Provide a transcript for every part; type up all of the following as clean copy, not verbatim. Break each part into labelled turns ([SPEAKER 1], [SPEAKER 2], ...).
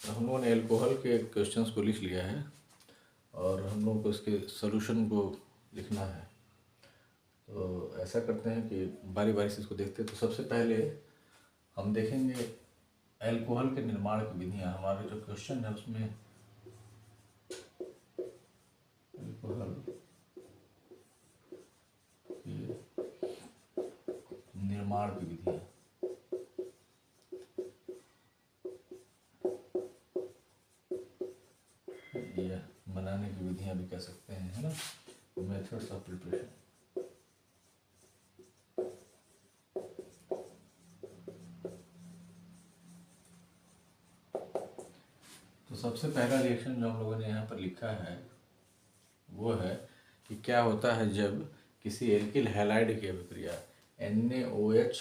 [SPEAKER 1] हम लोगों ने एल्कोहल के क्वेश्चंस को लिख लिया है और हम लोगों को इसके सॉल्यूशन को लिखना है। तो ऐसा करते हैं कि बारी बारी से इसको देखते हैं। तो सबसे पहले हम देखेंगे एल्कोहल के निर्माण की विधियाँ। हमारे जो क्वेश्चन है उसमें एल्कोहल के निर्माण की विधियाँ, या बनाने की विधियाँ भी कह सकते हैं, है ना, मेथड्स ऑफ प्रिपरेशन। तो सबसे पहला रिएक्शन जो हम लोगों ने यहाँ पर लिखा है वो है कि क्या होता है जब किसी एल्किल हैलाइड की अभिक्रिया NaOH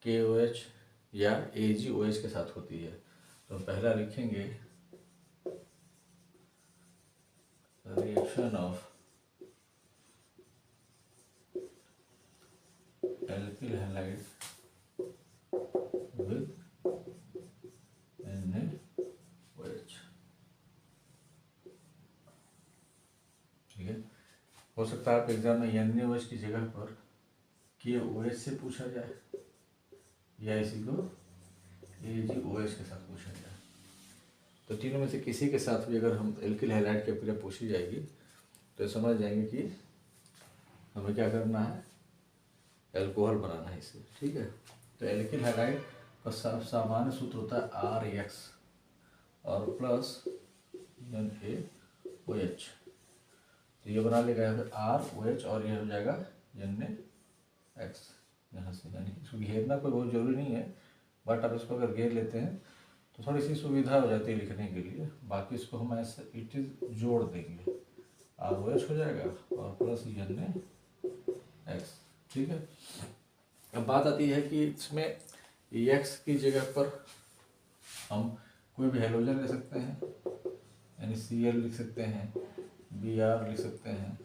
[SPEAKER 1] KOH या AgOH के साथ होती है। तो पहला लिखेंगे reaction of alkyl halide with NaOH। ठीक है, हो सकता है आप एग्जाम में NaOH की जगह पर KOH से पूछा जाए या इसी को AgOH के साथ पूछा जाए। तो तीनों में से किसी के साथ भी अगर हम एल्किल हैलाइड की अभिक्रिया पूछी जाएगी तो समझ जाएंगे कि हमें क्या करना है, एल्कोहल बनाना है इससे। ठीक है, तो एल्किल हैलाइड का सामान्य सूत्र होता है RX और प्लस NaOH। तो ये बना लेगा ROH और ये हो जाएगा NaX यहाँ से। यानी इसको घेरना कोई बहुत जरूरी नहीं है, बट आप इसको अगर घेर लेते हैं तो थोड़ी सी सुविधा हो जाती है लिखने के लिए। बाकी इसको हम ऐसे इट इज जोड़ देंगे, ROH हो जाएगा और प्लस NaX। ठीक है, अब बात आती है कि इसमें X की जगह पर हम कोई भी हैलोजन ले सकते हैं, यानी Cl लिख सकते हैं, Br लिख सकते हैं,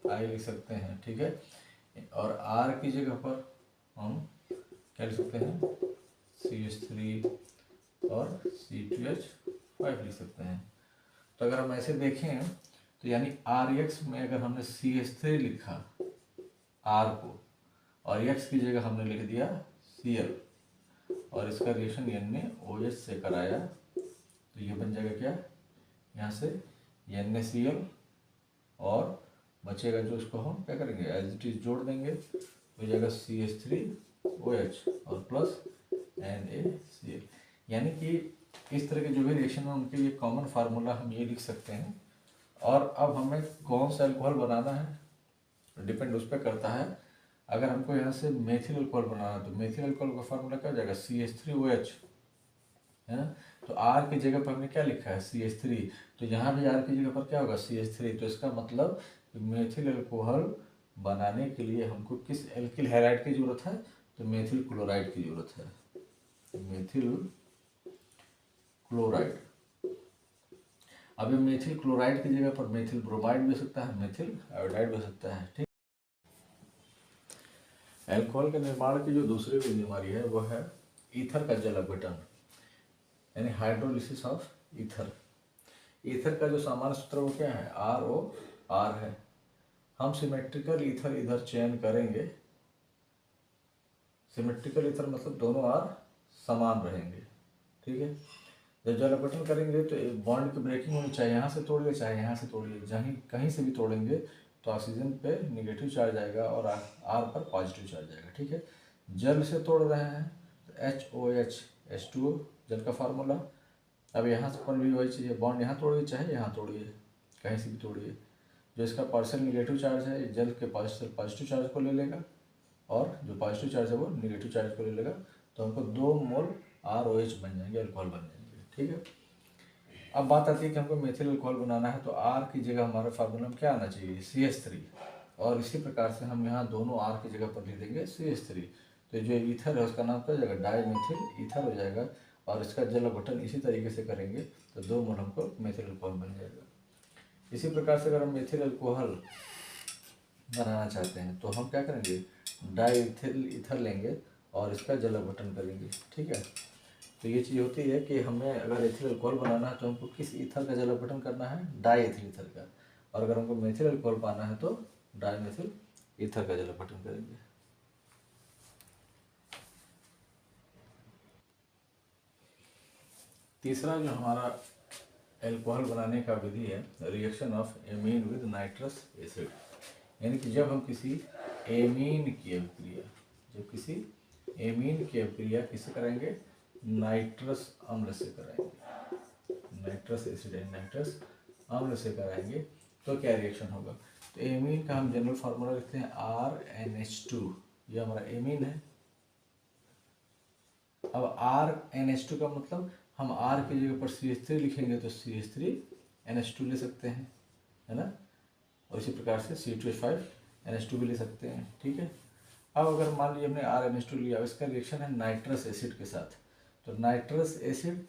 [SPEAKER 1] I लिख सकते हैं। ठीक है, और R की जगह पर हम क्या लिख सकते हैं, CH3 और C2H5 लिख सकते हैं। तो अगर हम ऐसे देखें तो यानी RX में अगर हमने CH3 लिखा R को और X की जगह हमने लिख दिया Cl और इसका रिएक्शन NaOH से कराया तो ये बन जाएगा क्या, यहाँ से NaCl और बचेगा जो, उसको हम क्या करेंगे एज इट इज जोड़ देंगे, हो जाएगा CH3OH और प्लस NaCl। यानी कि इस तरह के जो भी रिएक्शन है उनके लिए कॉमन फार्मूला हम ये लिख सकते हैं। और अब हमें कौन सा अल्कोहल बनाना है डिपेंड उस पर करता है। अगर हमको यहाँ से मेथिल अल्कोहल बनाना है तो मेथिल अल्कोहल का फार्मूला क्या हो जाएगा, CH3OH, है ना। तो R की जगह पर हमने क्या लिखा है CH3, तो यहाँ भी R की जगह पर क्या होगा CH3। तो इसका मतलब मेथिल अल्कोहल बनाने के लिए हमको किस एल्किल हैलाइड की जरूरत है, तो मेथिल क्लोराइड की जरूरत है, मेथिल क्लोराइड। अब ये मेथिल क्लोराइड की जगह पर मेथिल ब्रोमाइड भी हो सकता है, मेथिल आयोडाइड भी हो सकता है। ठीक, एल्कोहल के निर्माण की जो दूसरी बीमारी है वो है ईथर का जल अपघटन, यानी हाइड्रोलिसिस ऑफ ईथर। ईथर का जो सामान्य सूत्र वो क्या है, ROR है। हम सिमेट्रिकल ईथर इधर चयन करेंगे, सिमेट्रिकल ईथर मतलब दोनों R समान रहेंगे। ठीक है, जब जल अपघटन करेंगे तो बॉन्ड की ब्रेकिंग होनी चाहिए, यहाँ से तोड़िए चाहे यहाँ से तोड़िए, जहीं कहीं से भी तोड़ेंगे तो ऑक्सीजन पे नेगेटिव चार्ज आएगा और R पर पॉजिटिव चार्ज आएगा। ठीक है, जल से तोड़ रहे हैं तो HOH H2O जल का फार्मूला। अब यहाँ पर भी वही चीज़ है, बॉन्ड यहाँ तोड़िए चाहे यहाँ तोड़िए, कहीं से भी तोड़िए, जो इसका पार्शियल नेगेटिव चार्ज है जल के पॉजिटिव चार्ज को ले लेगा और जो पॉजिटिव चार्ज है वो नेगेटिव चार्ज को ले लेगा। तो हमको 2 मोल ROH बन जाएंगे, अल्कोहल बन जाएंगे। ठीक है, अब बात आती है कि हमको मेथिल अल्कोहल बनाना है तो R की जगह हमारे फार्मूला में क्या आना चाहिए, CH3। और इसी प्रकार से हम यहाँ दोनों R की जगह पर लिख देंगे CH3। तो जो ईथर है उसका नाम क्या हो जाएगा, डाईमेथिल ईथर हो जाएगा। और इसका जल अपघटन इसी तरीके से करेंगे तो 2 मोल हमको मेथिल अल्कोहल बन जाएगा। इसी प्रकार से अगर हम मेथिल अल्कोहल बनाना चाहते हैं तो हम क्या करेंगे, डाईइथिल ईथर लेंगे और इसका जल अपघटन करेंगे। ठीक है, तो ये चीज़ होती है कि हमें अगर एथिल अल्कोहल बनाना है तो हमको किस ईथर का जल अपघटन करना है, डाई एथिल ईथर का, और अगर हमको मेथिल अल्कोहल पाना है तो डाई मेथिल ईथर का जल अपघटन करेंगे। तीसरा जो हमारा अल्कोहल बनाने का विधि है, reaction of amine with nitrous acid, यानी कि जब हम किसी एमीन की अभिक्रिया, जब किसी एमीन की अभिक्रिया किससे कराएंगे, नाइट्रस अम्ल से कराएंगे, नाइट्रस एसिड एंड नाइट्रस अम्ल से कराएंगे तो क्या रिएक्शन होगा। तो एमीन का हम जनरल फार्मूला लिखते हैं RnH2, ये हमारा एमीन है। अब RnH2 का मतलब हम R की जगह पर CH3 लिखेंगे तो CH3NH2 ले सकते हैं, है ना, और इसी प्रकार से C2H5NH2 भी ले सकते हैं, ठीक है। अब अगर मान लीजिए हमने RnH2 लिया, इसका रिएक्शन है नाइट्रस एसिड के साथ, तो नाइट्रस एसिड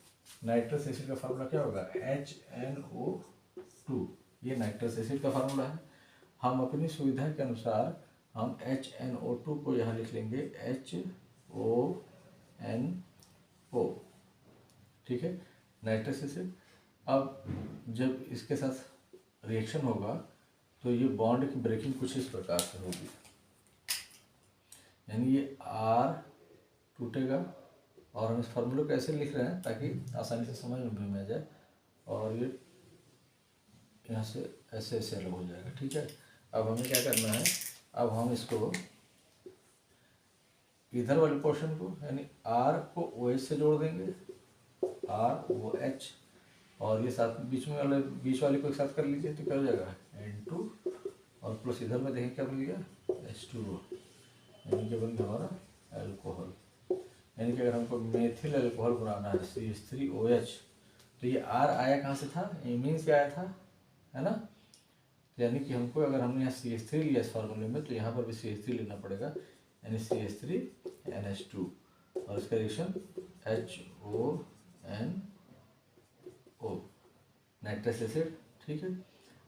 [SPEAKER 1] का फार्मूला क्या होगा, HNO2, ये नाइट्रस एसिड का फार्मूला है। हम अपनी सुविधा के अनुसार हम HNO2 को यहाँ लिख लेंगे HONO, ठीक है, नाइट्रस एसिड। अब जब इसके साथ रिएक्शन होगा तो ये बॉन्ड की ब्रेकिंग कुछ इस प्रकार से होगी, यानी ये R टूटेगा, और हम इस फार्मूले को ऐसे लिख रहे हैं ताकि आसानी से समझ में भी आ जाए, और ये यहाँ से ऐसे ऐसे अलग हो जाएगा, ठीक है। अब हमें क्या करना है, अब हम इसको इधर वाले पोर्शन को यानी R को OH से जोड़ देंगे, ROH, और ये साथ बीच वाले को एक साथ कर लीजिए तो क्या हो जाएगा, N2, और प्लस इधर में देखें क्या बन गया, H2O, यानी कि बन गया हमारा अल्कोहल। यानी कि अगर हमको मेथिल अल्कोहल बनाना है CH3OH, तो ये R आया कहाँ से था, एमीन से आया था, है ना। यानी कि हमको अगर हमने यहाँ CH3 लिया इस फार्मूले में, तो यहाँ पर भी CH3 लेना पड़ेगा, यानी CH3NH2, और इसका रिएक्शन HONO, नाइट्रस एसिड, ठीक है।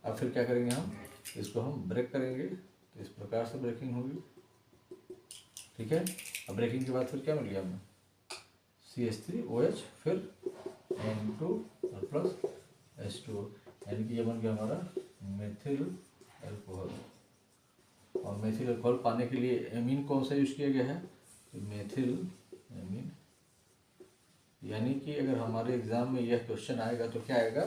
[SPEAKER 1] अब फिर क्या करेंगे, हम इसको हम ब्रेक करेंगे, तो इस प्रकार से ब्रेकिंग होगी, ठीक है। अब ब्रेकिंग के बाद फिर क्या मिल गया हमें, CH3OH, फिर N2 और प्लस H2O, यानी कि ये बन गया हमारा मेथिल अल्कोहल। और मेथिल अल्कोहल पाने के लिए एमीन कौन सा यूज किया गया है, तो मेथिल एमीन। यानी कि अगर हमारे एग्जाम में यह क्वेश्चन आएगा तो क्या आएगा,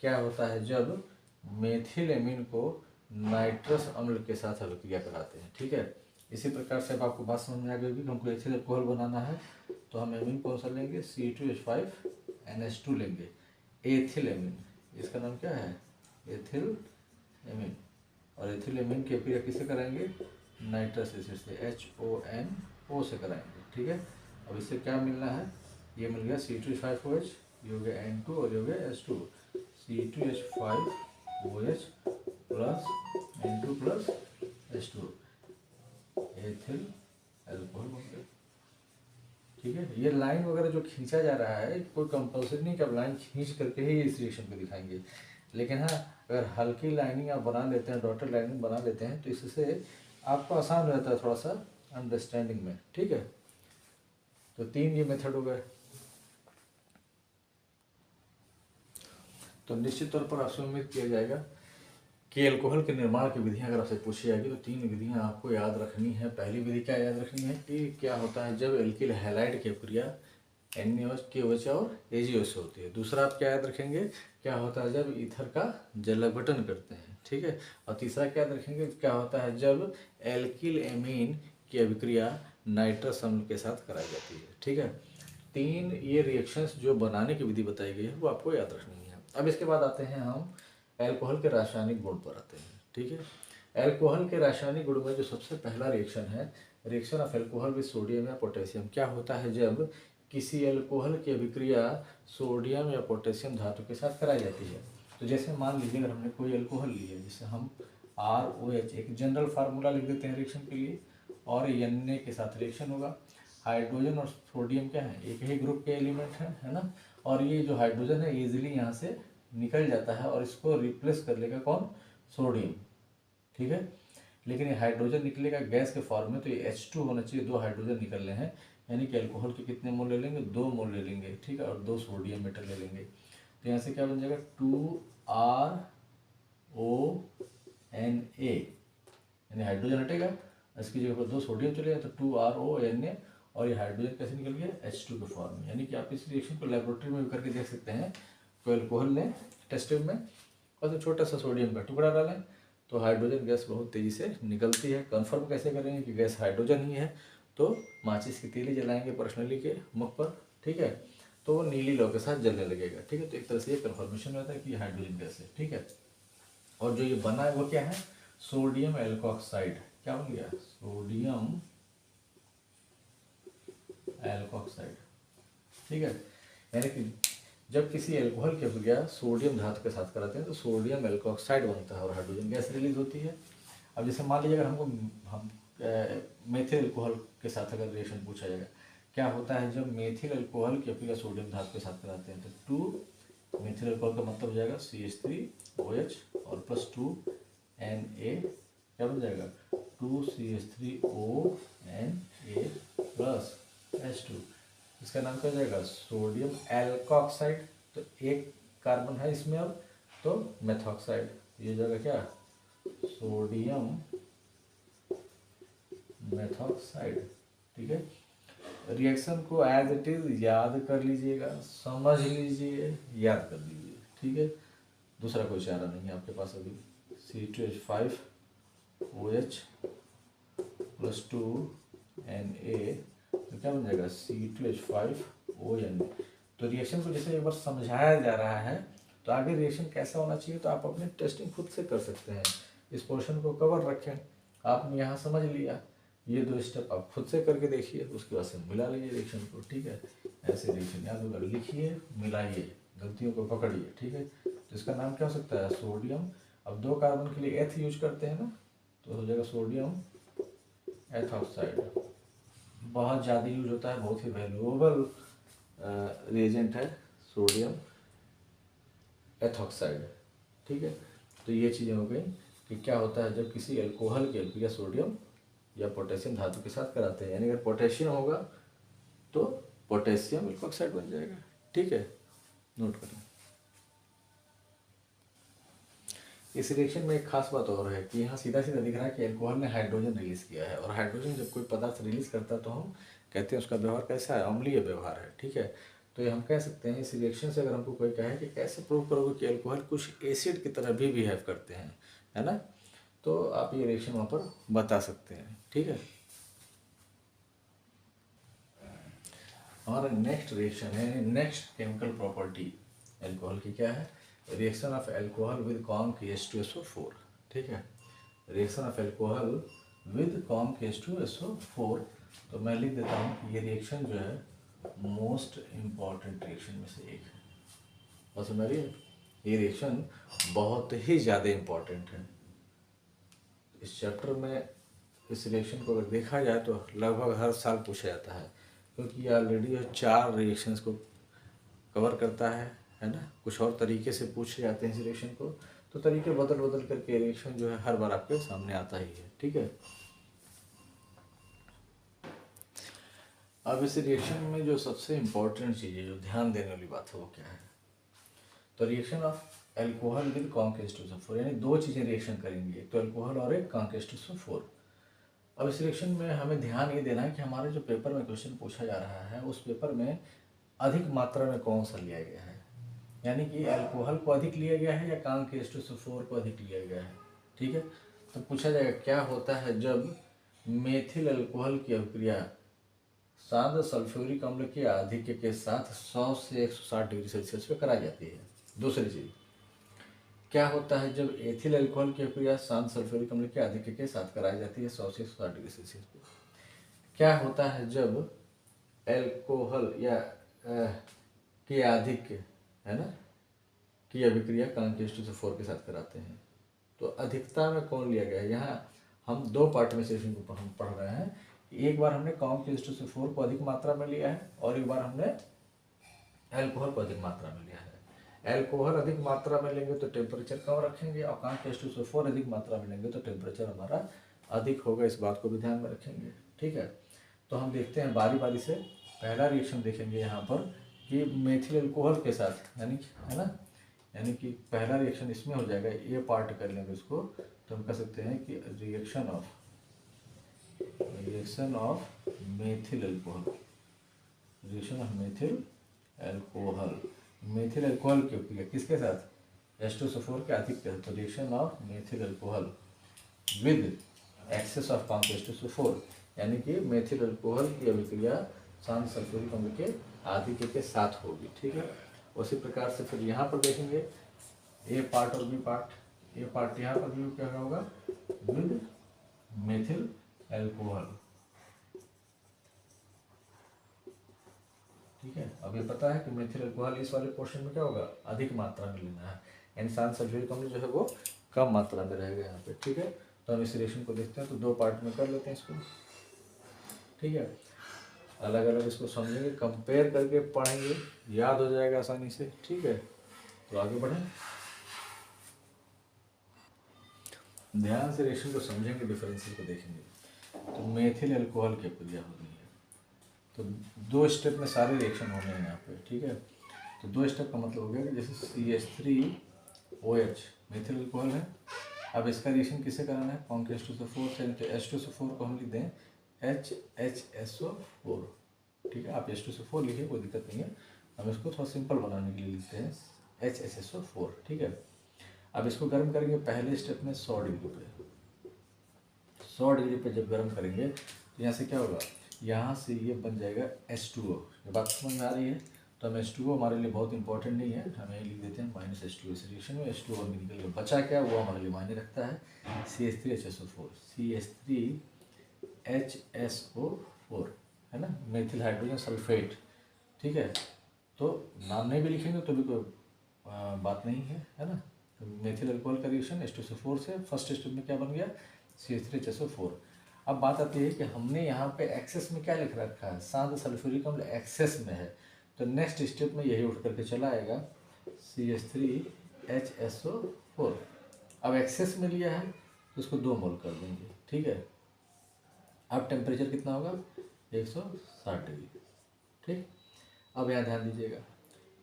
[SPEAKER 1] क्या होता है जब मेथिल एमीन को नाइट्रस अम्ल के साथ अभिक्रिया कराते हैं, ठीक है। इसी प्रकार से अब आपको बात समझ में आ गई कि हमको एथिल अल्कोहल बनाना है तो हम एमीन कौन सा लेंगे, C2H5NH2 लेंगे, एथिल एमीन, इसका नाम क्या है, एथिल एमीन। और एथिल एमीन की अभिक्रिया किससे कराएंगे, नाइट्रस एसिड से, HONO से कराएंगे, ठीक है। अब इससे क्या मिलना है, ये मिल गया C2H5OH, ये हो गया N2 और ये हो गया H2, C2H5OH plus N2 plus H2, ethyl alcohol बन गया, ठीक है। ये लाइन वगैरह जो खींचा जा रहा है कोई कंपल्सरी नहीं कि आप लाइन खींच करके ही इस रिएक्शन को दिखाएंगे, लेकिन हाँ अगर हल्की लाइनिंग आप बना लेते हैं, डॉटेड लाइनिंग बना लेते हैं, तो इससे आपको आसान रहता है थोड़ा सा अंडरस्टैंडिंग में, ठीक है। तो 3 ये मेथड हो गए। तो निश्चित तौर पर आपसे उम्मीद किया जाएगा कि अल्कोहल के निर्माण की विधियां अगर आपसे पूछी जाएगी तो 3 विधियां आपको याद रखनी है। पहली विधि क्या याद रखनी है कि क्या होता है जब एल्किल हैलाइड की अभिक्रिया NaOH और AgOH से होती है। दूसरा आप क्या याद रखेंगे, क्या होता है जब ईथर का जल अपघटन करते हैं, ठीक है। और तीसरा क्या याद रखेंगे, क्या होता है जब एल्किल एमीन की अभिक्रिया नाइट्रस अम्ल के साथ कराई जाती है, ठीक है। 3 ये रिएक्शंस जो बनाने की विधि बताई गई है वो आपको याद रखनी है। अब इसके बाद आते हैं हम अल्कोहल के रासायनिक गुण पर आते हैं, ठीक है। अल्कोहल के रासायनिक गुण में जो सबसे पहला रिएक्शन है, reaction of alcohol with sodium या पोटेशियम। क्या होता है जब किसी अल्कोहल की अभिक्रिया सोडियम या पोटेशियम धातु के साथ कराई जाती है। तो जैसे मान लीजिए अगर हमने कोई अल्कोहल लिया जिसे हम ROH, एक जनरल फार्मूला लिख देते हैं रिएक्शन के लिए, और Na के साथ रिएक्शन होगा। हाइड्रोजन और सोडियम क्या है, एक ही ग्रुप के एलिमेंट हैं, है ना। और ये जो हाइड्रोजन है ईजिली यहाँ से निकल जाता है और इसको रिप्लेस कर लेगा कौन, सोडियम, ठीक है। लेकिन ये हाइड्रोजन निकलेगा गैस के फॉर्म में, तो ये H2 होना चाहिए, 2 हाइड्रोजन निकल रहे हैं, यानी कि अल्कोहल के कितने मोल ले लेंगे, 2 मोल ले लेंगे, ठीक है, और 2 सोडियम मेटल ले लेंगे। तो यहाँ से क्या बन जाएगा 2RONA, यानी हाइड्रोजन हटेगा, इसकी जगह पर 2 सोडियम चलेगा तो 2RONA, और ये हाइड्रोजन कैसे निकल गया H2 के फॉर्म में। यानी कि आप इस रिएक्शन को लेबोरेटरी में भी करके देख सकते हैं। कोई अल्कोहल लें टेस्ट ट्यूब में और तो छोटा सा सोडियम का टुकड़ा डालें तो हाइड्रोजन गैस बहुत तेज़ी से निकलती है। कंफर्म कैसे करेंगे कि गैस हाइड्रोजन ही है, तो माचिस की तीली जलाएंगे पर्सनली के मुख पर, ठीक है, तो वो नीली लौ के साथ जलने लगेगा, ठीक है। तो एक तरह से ये कन्फर्मेशन होता है कि हाइड्रोजन गैस है, ठीक है। और जो ये बना है वो क्या है, सोडियम एल्कोक्साइड। क्या बन गया, सोडियम एल्कोक्साइड, ठीक है। यानी कि जब किसी अल्कोहल की अभिक्रिया सोडियम धातु के साथ कराते हैं तो सोडियम एल्कोक्साइड बनता है और हाइड्रोजन गैस रिलीज होती है। अब जैसे मान लीजिए अगर हम मेथिल अल्कोहल के साथ अगर रिएक्शन पूछा जाएगा, क्या होता है जब मेथिल अल्कोहल की अभिक्रिया सोडियम धातु के साथ कराते हैं, तो 2 मेथिल अल्कोहल का मतलब हो जाएगा CH3OH और +2Na, क्या बन जाएगा 2CH3ONA प्लस H2, इसका नाम क्या हो जाएगा सोडियम एल्कोक्साइड। तो एक कार्बन है इसमें अब, तो मेथॉक्साइड, ये जगह क्या सोडियम मेथॉक्साइड, ठीक है। रिएक्शन को एज इट इज याद कर लीजिएगा, समझ लीजिए, याद कर लीजिए, ठीक है। दूसरा कोई चारा नहीं है आपके पास अभी। C2H5OH +2Na, तो क्या बन जाएगा C2H5ONA। तो रिएक्शन को जैसे एक बार समझाया जा रहा है तो आगे रिएक्शन कैसा होना चाहिए तो आप अपने टेस्टिंग खुद से कर सकते हैं। इस पोर्शन को कवर रखें, आपने यहाँ समझ लिया, ये 2 स्टेप आप खुद से करके देखिए, उसके बाद से मिला लीजिए रिएक्शन को, ठीक है। ऐसे रिएक्शन याद होगा, लिखिए, मिलाइए, गलतियों को पकड़िए, ठीक है। तो इसका नाम क्या हो सकता है सोडियम। अब 2 कार्बन के लिए एथ यूज करते हैं ना, तो हो जाएगा सोडियम एथॉक्साइड। बहुत ज़्यादा यूज होता है, बहुत ही वैल्यूएबल रिएजेंट है सोडियम एथॉक्साइड, ठीक है। तो ये चीज़ें हो गई कि क्या होता है जब किसी अल्कोहल की अभिक्रिया सोडियम या पोटेशियम धातु के साथ कराते हैं, यानी अगर पोटेशियम होगा तो पोटेशियम एल्कोक्साइड बन जाएगा, ठीक है, नोट करें। इस रिएक्शन में एक खास बात और है कि यहाँ सीधा सीधा दिख रहा है कि अल्कोहल ने हाइड्रोजन रिलीज किया है, और हाइड्रोजन जब कोई पदार्थ रिलीज करता है तो हम कहते हैं उसका व्यवहार कैसा है, अम्लीय व्यवहार है, ठीक है। तो ये हम कह सकते हैं इस रिएक्शन से अगर हमको कोई कहे कि कैसे प्रूव करोगे कि अल्कोहल कुछ एसिड की तरह भी बिहेव करते हैं, है ना, तो आप ये रिएक्शन वहाँ पर बता सकते हैं, ठीक है। हमारा नेक्स्ट रिएक्शन है, नेक्स्ट केमिकल प्रॉपर्टी अल्कोहल की क्या है, reaction of alcohol with com H2SO4, ठीक है। Reaction of alcohol with com H2SO4, तो मैं लिख देता हूँ कि ये रिएक्शन जो है मोस्ट इम्पॉर्टेंट रिएक्शन में से एक है। बस मेरी ये रिएक्शन बहुत ही ज़्यादा इम्पॉर्टेंट है। इस चैप्टर में इस रिएक्शन को अगर देखा जाए तो लगभग हर साल पूछा जाता है, क्योंकि ये ऑलरेडी 4 रिएक्शंस को कवर करता है ना। कुछ और तरीके से पूछे जाते हैं इस रिएक्शन को, तो तरीके बदल बदल करके रिएक्शन जो है हर बार आपके सामने आता ही है, ठीक है। अब इस रिएक्शन में जो सबसे इम्पोर्टेंट चीज़ है, जो ध्यान देने वाली बात है, वो क्या है, तो reaction of alcohol with com H2SO4, यानी 2 चीज़ें रिएक्शन करेंगी, एक तो अल्कोहल और एक कॉम H2SO4। अब इस रिएक्शन में हमें ध्यान ये देना है कि हमारे जो पेपर में क्वेश्चन पूछा जा रहा है उस पेपर में अधिक मात्रा में कौन सा लिया गया है, यानी कि अल्कोहल को अधिक लिया गया है या कॉम H2SO4 को अधिक लिया गया है, ठीक है। तो पूछा जाएगा क्या होता है जब मेथिल अल्कोहल की अभिक्रिया शांत सल्फ्यूरिक अम्ल के आधिक्य के साथ 100 से 160 डिग्री सेल्सियस पे कराई जाती है। दूसरी चीज, क्या होता है जब एथिल अल्कोहल की अभिक्रिया शांत सल्फ्यूरिक अम्ल के आधिक्य के साथ कराई जाती है 100 से 160 डिग्री सेल्सियस पे। क्या होता है जब अल्कोहल या के आधिक्य, है ना, की अभिक्रिया कॉम H2SO4 के साथ कराते हैं। तो अधिकता में कौन लिया गया है, यहाँ हम 2 पार्ट में सेशन को हम पढ़ रहे हैं। एक बार हमने कॉम H2SO4 को अधिक मात्रा में लिया है और एक बार हमने अल्कोहल को अधिक मात्रा में लिया है। अल्कोहल अधिक मात्रा में लेंगे तो टेम्परेचर कम रखेंगे और कॉम H2SO4 अधिक मात्रा में लेंगे तो टेम्परेचर हमारा अधिक होगा, इस बात को भी ध्यान में रखेंगे। ठीक है, तो हम देखते हैं बारी बारी से। पहला रिएक्शन देखेंगे यहाँ पर कि मेथिल अल्कोहल के साथ, यानी है ना, यानी कि पहला रिएक्शन इसमें हो जाएगा, ये पार्ट कर लेंगे इसको, तो हम कह सकते हैं कि reaction of methyl alcohol, reaction of methyl alcohol, methyl alcohol की क्रिया किसके साथ, H2SO4 के अधिक के साथ, तो reaction of methyl alcohol with excess of H2SO4, यानी कि मेथिल अल्कोहल की अभिक्रिया शांत सल्फ्यूरिक अम्ल के आधिक्य के साथ होगी। ठीक है, उसी प्रकार से फिर यहाँ पर देखेंगे ए पार्ट और बी पार्ट। ए पार्ट यहाँ पर भी क्या होगा, विद मेथिल अल्कोहल। ठीक है, अब ये पता है कि मेथिल अल्कोहल इस वाले पोर्शन में क्या होगा, अधिक मात्रा में लेना है, यानी शांत सल्फ्यूरिक अम्ल जो है वो कम मात्रा में रहेगा यहाँ पे। ठीक है, तो हम इस रिएक्शन को देखते हैं, तो दो पार्ट में कर लेते हैं इसको। ठीक है, अलग अलग इसको समझेंगे, कंपेयर करके पढ़ेंगे, याद हो जाएगा आसानी से। ठीक है, तो आगे बढ़ें, ध्यान से रिएक्शन को समझेंगे, डिफरेंसेस को देखेंगे। तो मेथिल अल्कोहल की क्रिया होनी है, तो दो स्टेप में सारे रिएक्शन होने हैं यहाँ पे। ठीक है, तो दो स्टेप का मतलब हो गया कि जैसे CH3OH मेथिल अल्कोहल है, अब इसका रिएक्शन किससे कराना है, H2SO4 से, तो H2SO4 को हम लिख दें HHSO4। ठीक है, आप H2SO4 लिखिए, कोई दिक्कत नहीं है, हम इसको थोड़ा सिंपल बनाने के लिए लिखते हैं HHSO4। ठीक है, अब इसको गर्म करेंगे पहले स्टेप में 100 डिग्री पे। 100 डिग्री पे जब गर्म करेंगे तो यहाँ से क्या होगा, यहाँ से ये बन जाएगा H2O। ये बात समझ में आ रही है, तो हम H2O हमारे लिए बहुत इंपॉर्टेंट नहीं है, हमें लिख देते हैं -H2O। इस रिएक्शन में H2O निकल के बचा क्या, वो हमारे लिए मायने रखता है, CH3HSO4, CH3HSO4 है ना, मेथिल हाइड्रोजन सल्फेट। ठीक है, तो नाम नहीं भी लिखेंगे तो भी कोई बात नहीं है ना। तो मेथिल अल्कोहल का रिएक्शन H2SO4 से फर्स्ट स्टेप में क्या बन गया, CH3HSO4। अब बात आती है कि हमने यहाँ पे एक्सेस में क्या लिख रखा है, शांत सल्फ्यूरिक अम्ल एक्सेस में है, तो नेक्स्ट स्टेप में यही उठ करके चला आएगा CH3HSO4। अब एक्सेस में लिया है तो उसको 2 मोल कर देंगे। ठीक है, अब टेम्परेचर कितना होगा, 160 डिग्री। ठीक, अब यहाँ ध्यान दीजिएगा,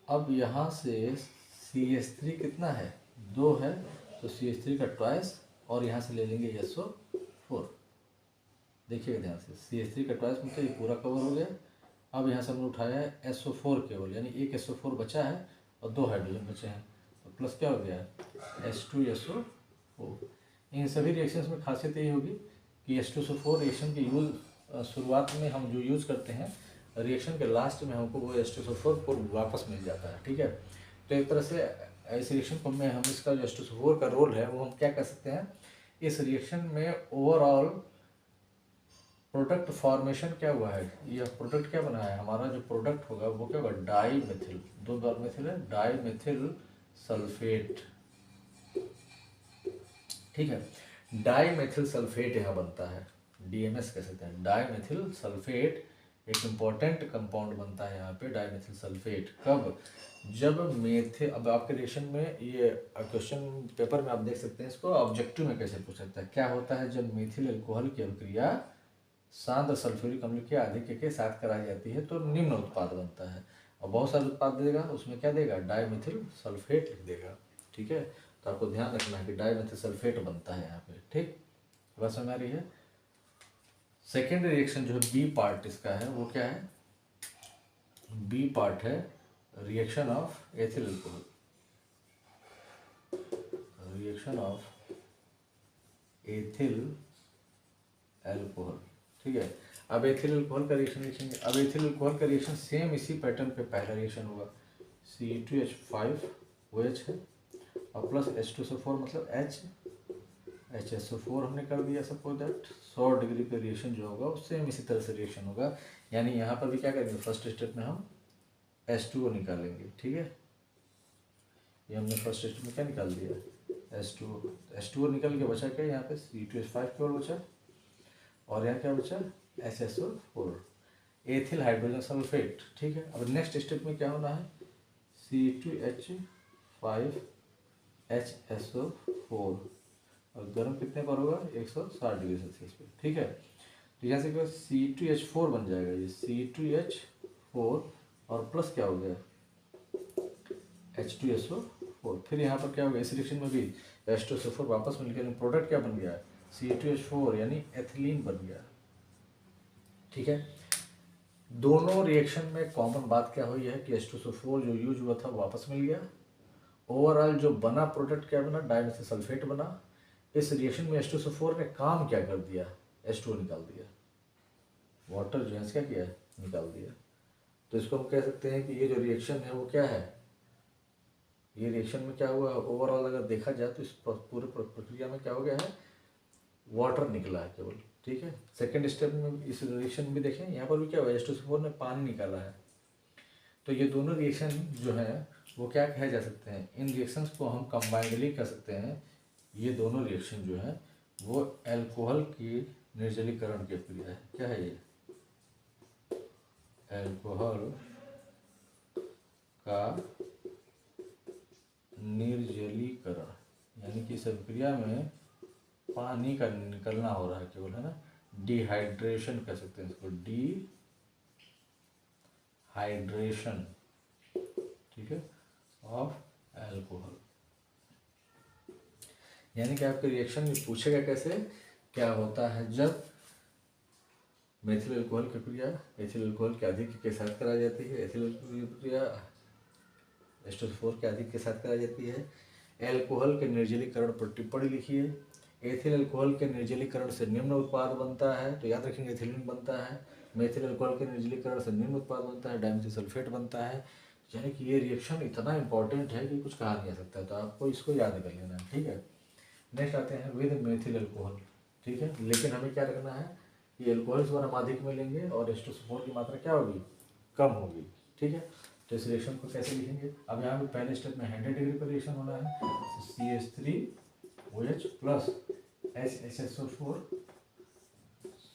[SPEAKER 1] अब यहाँ से CH3 कितना है, 2 है, तो CH3 का ट्वाइस, और यहाँ से ले लेंगे SO4। देखिएगा ध्यान से, CH3 का ट्वाइस मतलब ये पूरा कवर हो गया। अब यहाँ से हमने उठाया है SO4 केवल, यानी एक SO4 बचा है और 2 हाइड्रोजन बचे हैं, तो प्लस क्या हो गया, H2SO4। इन सभी रिएक्शंस में खासियत यही होगी कि H2SO4 रिएक्शन के यूज शुरुआत में हम जो यूज़ करते हैं, रिएक्शन के लास्ट में हमको वो H2SO4 वापस मिल जाता है। ठीक है, तो एक तरह से इस रिएक्शन को में हम इसका जो H2SO4 का रोल है वो हम क्या कर सकते हैं, इस रिएक्शन में ओवरऑल प्रोडक्ट फॉर्मेशन क्या हुआ है, यह प्रोडक्ट क्या बना है, हमारा जो प्रोडक्ट होगा वो क्या होगा, डाई मेथिल, 2 बार मेथिल है, डाई मेथिल सल्फेट। ठीक है, डाई मेथिल सल्फेट यहाँ बनता है, DMS कह सकते हैं, डाई मेथिल सल्फेट एक इम्पॉर्टेंट कंपाउंड बनता है यहाँ पे, डाई मेथिल सल्फेट। कब, जब मेथिल, अब आपके रिएक्शन में ये क्वेश्चन पेपर में आप देख सकते हैं इसको, ऑब्जेक्टिव में कैसे पूछ सकता है, क्या होता है जब मेथिल अल्कोहल की अभिक्रिया शांत सल्फ्यूरिक अम्ल के आधिक्य के साथ कराई जाती है, तो निम्न उत्पाद बनता है, और बहुत सारे उत्पाद देगा, उसमें क्या देगा, डाईमेथिल सल्फेट लिख देगा। ठीक है, तो आपको ध्यान रखना है कि डाईमेथिल सल्फेट बनता है यहाँ पे। ठीक, बात समझ आ रही है। सेकेंड रिएक्शन जो बी पार्ट इसका है वो क्या है, बी पार्ट है reaction of ethyl alcohol, reaction of ethyl alcohol. ठीक है, अब एथिल अल्कोहल का रिएक्शन लिखेंगे। अब एथिल अल्कोहल का रिएक्शन सेम इसी पैटर्न पे पहला रिएक्शन होगा, C2H5OH है और प्लस H2SO4 मतलब HHSO4 हमने कर दिया। सपोज दैट 100 डिग्री पे रिएक्शन जो होगा वो सेम इसी तरह से रिएक्शन होगा, यानी यहाँ पर भी क्या करेंगे, फर्स्ट स्टेप में हम H2O निकालेंगे। ठीक है, ये हमने फर्स्ट स्टेप में क्या निकाल दिया, H2O निकल के बचा क्या यहाँ पे, C2H5 केवल बचा, और यहाँ क्या बचा, HSO4 एथिल हाइड्रोजन सल्फेट। ठीक है, अब नेक्स्ट स्टेप में क्या होना है, C2H5HSO4 और गर्म कितने पर होगा, 160 डिग्री सेल्सियस पे, ठीक है। तो यहाँ से क्या C2H4 बन जाएगा, ये C2H4 और प्लस क्या हो गया H2SO4। फिर यहाँ पर क्या होगा, इस रिएक्शन में भी H2SO4 वापस मिलकर प्रोडक्ट क्या बन गया, C2H4 यानी एथिलीन बन गया, ठीक है। दोनों रिएक्शन में कॉमन बात क्या हुई है कि H2SO4 जो यूज हुआ था वापस मिल गया। ओवरऑल जो बना प्रोडक्ट क्या बना, डाइमेथिल सल्फेट बना। इस रिएक्शन में H2SO4 ने काम क्या कर दिया, H2O निकाल दिया, वाटर जो है क्या किया है, निकाल दिया। तो इसको हम कह सकते हैं कि ये जो रिएक्शन है वो क्या है, ये रिएक्शन में क्या हुआ, ओवरऑल अगर देखा जाए तो इस पूरे प्रक्रिया में क्या हो गया है, वाटर निकला है केवल, ठीक है। सेकेंड स्टेप में इस रिएक्शन में भी देखें, यहाँ पर भी क्या हुआ, H2SO4 ने पानी निकाला है। तो ये दोनों रिएक्शन जो है वो क्या कहे जा सकते हैं, इन रिएक्शंस को हम कंबाइंडली कह सकते हैं। ये दोनों रिएक्शन जो है वो अल्कोहल की निर्जलीकरण की क्रिया है। क्या है ये, अल्कोहल का निर्जलीकरण, यानी कि इस अभिक्रिया में पानी का निकलना हो रहा है केवल, है ना। डिहाइड्रेशन कह सकते हैं इसको, डिहाइड्रेशन, ठीक है, ऑफ अल्कोहल। यानी कि आपके रिएक्शन में पूछेगा कैसे, क्या होता है जब मेथिल अल्कोहल की क्रिया एथिल अल्कोहल के अधिक के साथ कराई जाती है, एथिल अल्कोहल की क्रिया H2SO4 के अधिक के साथ कराई जाती है। अल्कोहल के निर्जलीकरण पर टिप्पणी लिखिए। एथिल अल्कोहल के निर्जलीकरण से निम्न उत्पाद बनता है, तो याद रखेंगे एथिलीन बनता है। मेथिल अल्कोहल के निर्जलीकरण से निम्न उत्पाद बनता है, डाइमेथिल सल्फेट बनता है। यानी कि ये रिएक्शन इतना इंपॉर्टेंट है कि कुछ कहा नहीं जा सकता, तो आपको इसको याद कर लेना है, ठीक है। नेक्स्ट आते हैं विद मेथिल अल्कोहल, ठीक है। लेकिन हमें क्या रखना है कि अल्कोहल इस बार हम अधिक में लेंगे और H2SO4 की मात्रा क्या होगी, कम होगी, ठीक है। तो इस रिएक्शन को कैसे लिखेंगे, अब यहाँ पे पहले स्टेप में 100 डिग्री पर रिएक्शन होना है, तो CH3OH प्लस HSO4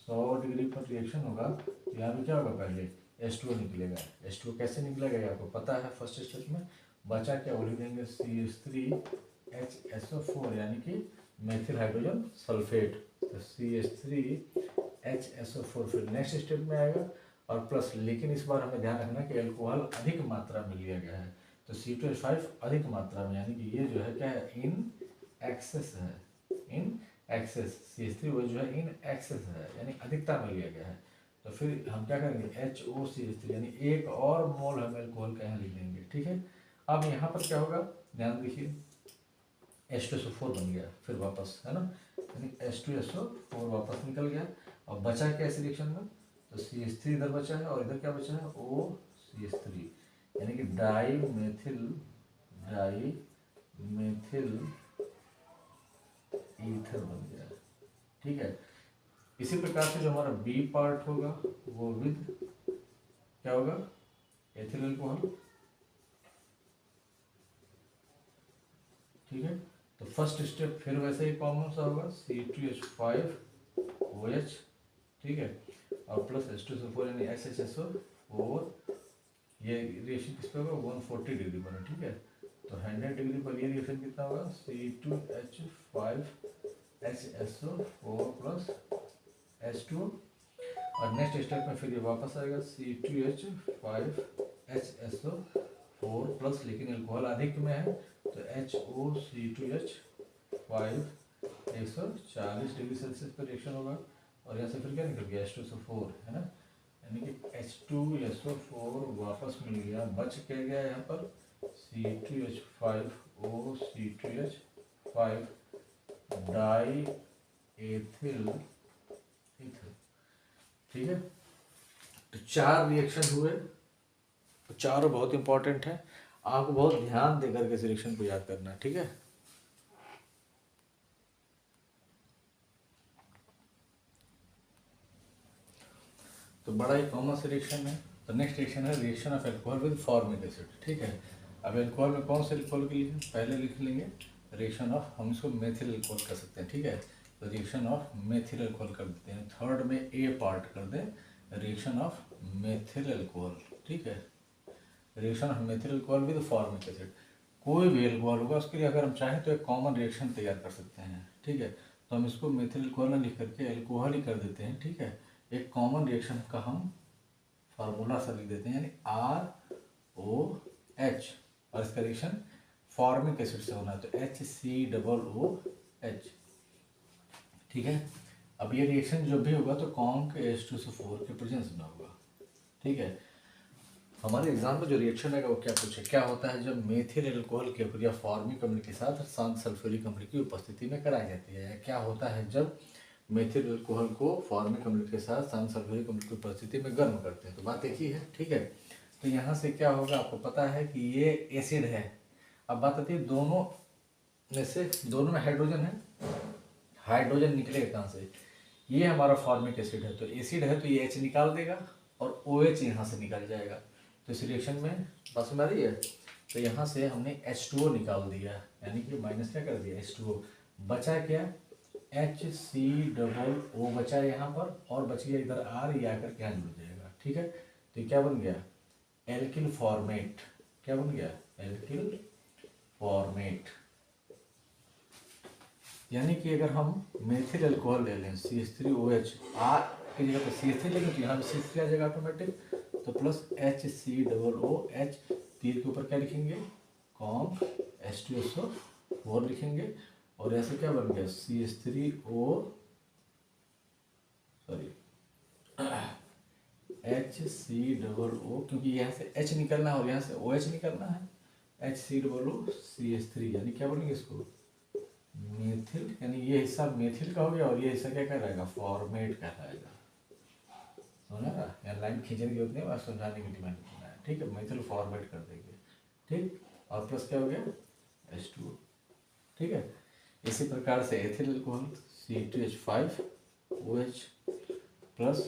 [SPEAKER 1] 100 डिग्री पर रिएक्शन होगा। तो यहाँ पे क्या होगा, पहले H2O निकलेगा। H2O कैसे निकलेगा ये आपको पता है, फर्स्ट स्टेप में बचा क्या, वो लिख देंगे CH3HSO4 यानी कि मेथिल हाइड्रोजन सल्फेट, तो CH3HSO4 फिर नेक्स्ट स्टेप में आएगा और प्लस, लेकिन इस बार हमें ध्यान रखना कि अल्कोहल अधिक मात्रा में लिया गया है, तो C2H5 अधिक मात्रा में, यानी कि ये जो है क्या है, इन एक्सेस है, इन एक्सेस। CH3 जो है इन एक्सेस है, यानी अधिकता में लिया गया है। तो फिर हम क्या करेंगे, HOCH3 यानी एक और मोल हम अल्कोहल का यहाँ लिख देंगे, ठीक है। अब यहाँ पर क्या होगा, ध्यान देखिए, H2SO4 बन गया फिर वापस, है ना, यानी H2SO4 वापस निकल गया। और बचा क्या इस रिएक्शन में, तो CH3 इधर बचा है और इधर क्या बचा है, OCH3 यानी कि डाईमेथिल ईथर बन गया, ठीक है। इसी प्रकार से जो हमारा बी पार्ट होगा वो विद क्या होगा, एथिल अल्कोहल, ठीक है। तो फर्स्ट स्टेप फिर वैसे ही कॉमन सा होगा, C2H5OH, ठीक है, और प्लस H2SO4 यानी HHSO4। ये रिएक्शन किस पे होगा, 140 डिग्री पर, ठीक है। तो 100 डिग्री पर ये रिएक्शन कितना होगा, C2H5HSO4 प्लस H2O। और नेक्स्ट स्टेप में फिर ये वापस आएगा C2H5HSO4 प्लस, लेकिन अल्कोहल अधिक में है तो HOC2H5 140 डिग्री सेल्सियस पर रिएक्शन होगा। और यहाँ से फिर क्या निकल गया, H2SO4, है ना, यानी कि H2SO4 वापस मिल गया। बच क्या गया यहाँ पर, C2H5OC2H5 डाई एथिल ईथर, ठीक है। तो 4 रिएक्शन हुए, तो चारों बहुत इंपॉर्टेंट है, आपको बहुत ध्यान देकर के इस रिएक्शन को याद करना है, ठीक है। तो बड़ा ही कॉमन से रिएक्शन है। तो नेक्स्ट रिएक्शन है reaction of alcohol with formic acid, ठीक है। अब अल्कोहल में कौन से अल्कोहल के लिए पहले लिख लेंगे, रिएक्शन ऑफ, हम इसको मेथिल अल्कोहल कर सकते हैं, ठीक है। तो रिएक्शन ऑफ मेथिल अल्कोहल कर देते हैं, थर्ड में ए पार्ट कर दें, रिएक्शन ऑफ मेथिल अल्कोहल, ठीक है। Reaction of methyl alcohol with formic acid, कोई भी अल्कोहल होगा उसके लिए अगर हम चाहें तो एक कॉमन रिएक्शन तैयार कर सकते हैं, ठीक है। तो हम इसको मेथिल अल्कोहल ना लिख करके अल्कोहल ही कर देते हैं, ठीक है। एक कॉमन रिएक्शन का हम फार्मूला सा लिख देते हैं, यानी ROH, और इसका रिएक्शन फॉर्मिक एसिड से होना है तो HCOOH, ठीक है। अब ये रिएक्शन जो भी होगा तो कॉन्क H2SO4 के प्रेजेंस में होगा, ठीक है। हमारे एग्जाम में जो रिएक्शन है वो क्या पूछे, क्या होता है जब मेथिल अल्कोहल की अभिक्रिया फॉर्मिक अम्ल के साथ शांत सल्फ्यूरिक अम्ल की उपस्थिति में कराई जाती है। क्या होता है जब मेथिल अल्कोहल को फॉर्मिक अम्ल के साथ शांत सल्फ्यूरिक अम्ल की उपस्थिति में गर्म करते हैं, तो बात एक ही है, ठीक है। तो यहाँ से क्या होगा, आपको पता है कि ये एसिड है। अब बात आती है दोनों में से, दोनों में हाइड्रोजन है, हाइड्रोजन निकलेगा कहाँ से, ये हमारा फॉर्मिक एसिड है, तो एसिड है तो ये H निकाल देगा और OH यहाँ से निकल जाएगा। तो इस रिएक्शन में बात समझ आ रही है। तो यहाँ से हमने H2O निकाल दिया, यानी कि माइनस क्या कर दिया, H2O, बचा क्या, HCOO बचा यहाँ पर, और बच गया इधर R, ये आकर क्या जुड़ जाएगा, ठीक है। तो ये क्या बन गया, एल्किल फॉर्मेट, क्या बन गया, एल्किल फॉर्मेट। यानी कि अगर हम मेथिल अल्कोहल ले लें CH3OH, R की जगह पर CH3 लेंगे तो यहाँ पे CH3 आ जाएगा ऑटोमेटिक, तो प्लस HCOOH, तीर के ऊपर क्या लिखेंगे, कॉन्क H2SO4 लिखेंगे, और ऐसे क्या बन गया HCOO, क्योंकि यहाँ से H निकलना है और यहाँ से OH निकलना है, HCOOCH3, यानी क्या बनेंगे इसको, मेथिल, यानी ये हिस्सा मेथिल का हो गया और ये हिस्सा क्या कहलाएगा, फॉर्मेट कहलाएगा। समझा ना, यहाँ लाइन खींचने की जरूरत नहीं, बस समझाने की डिमांड करना है, ठीक है। मेथिल फॉर्मेट कर देंगे, ठीक, और प्लस क्या हो गया, H2O, ठीक है। इसी प्रकार से ethyl alcohol C2H5OH plus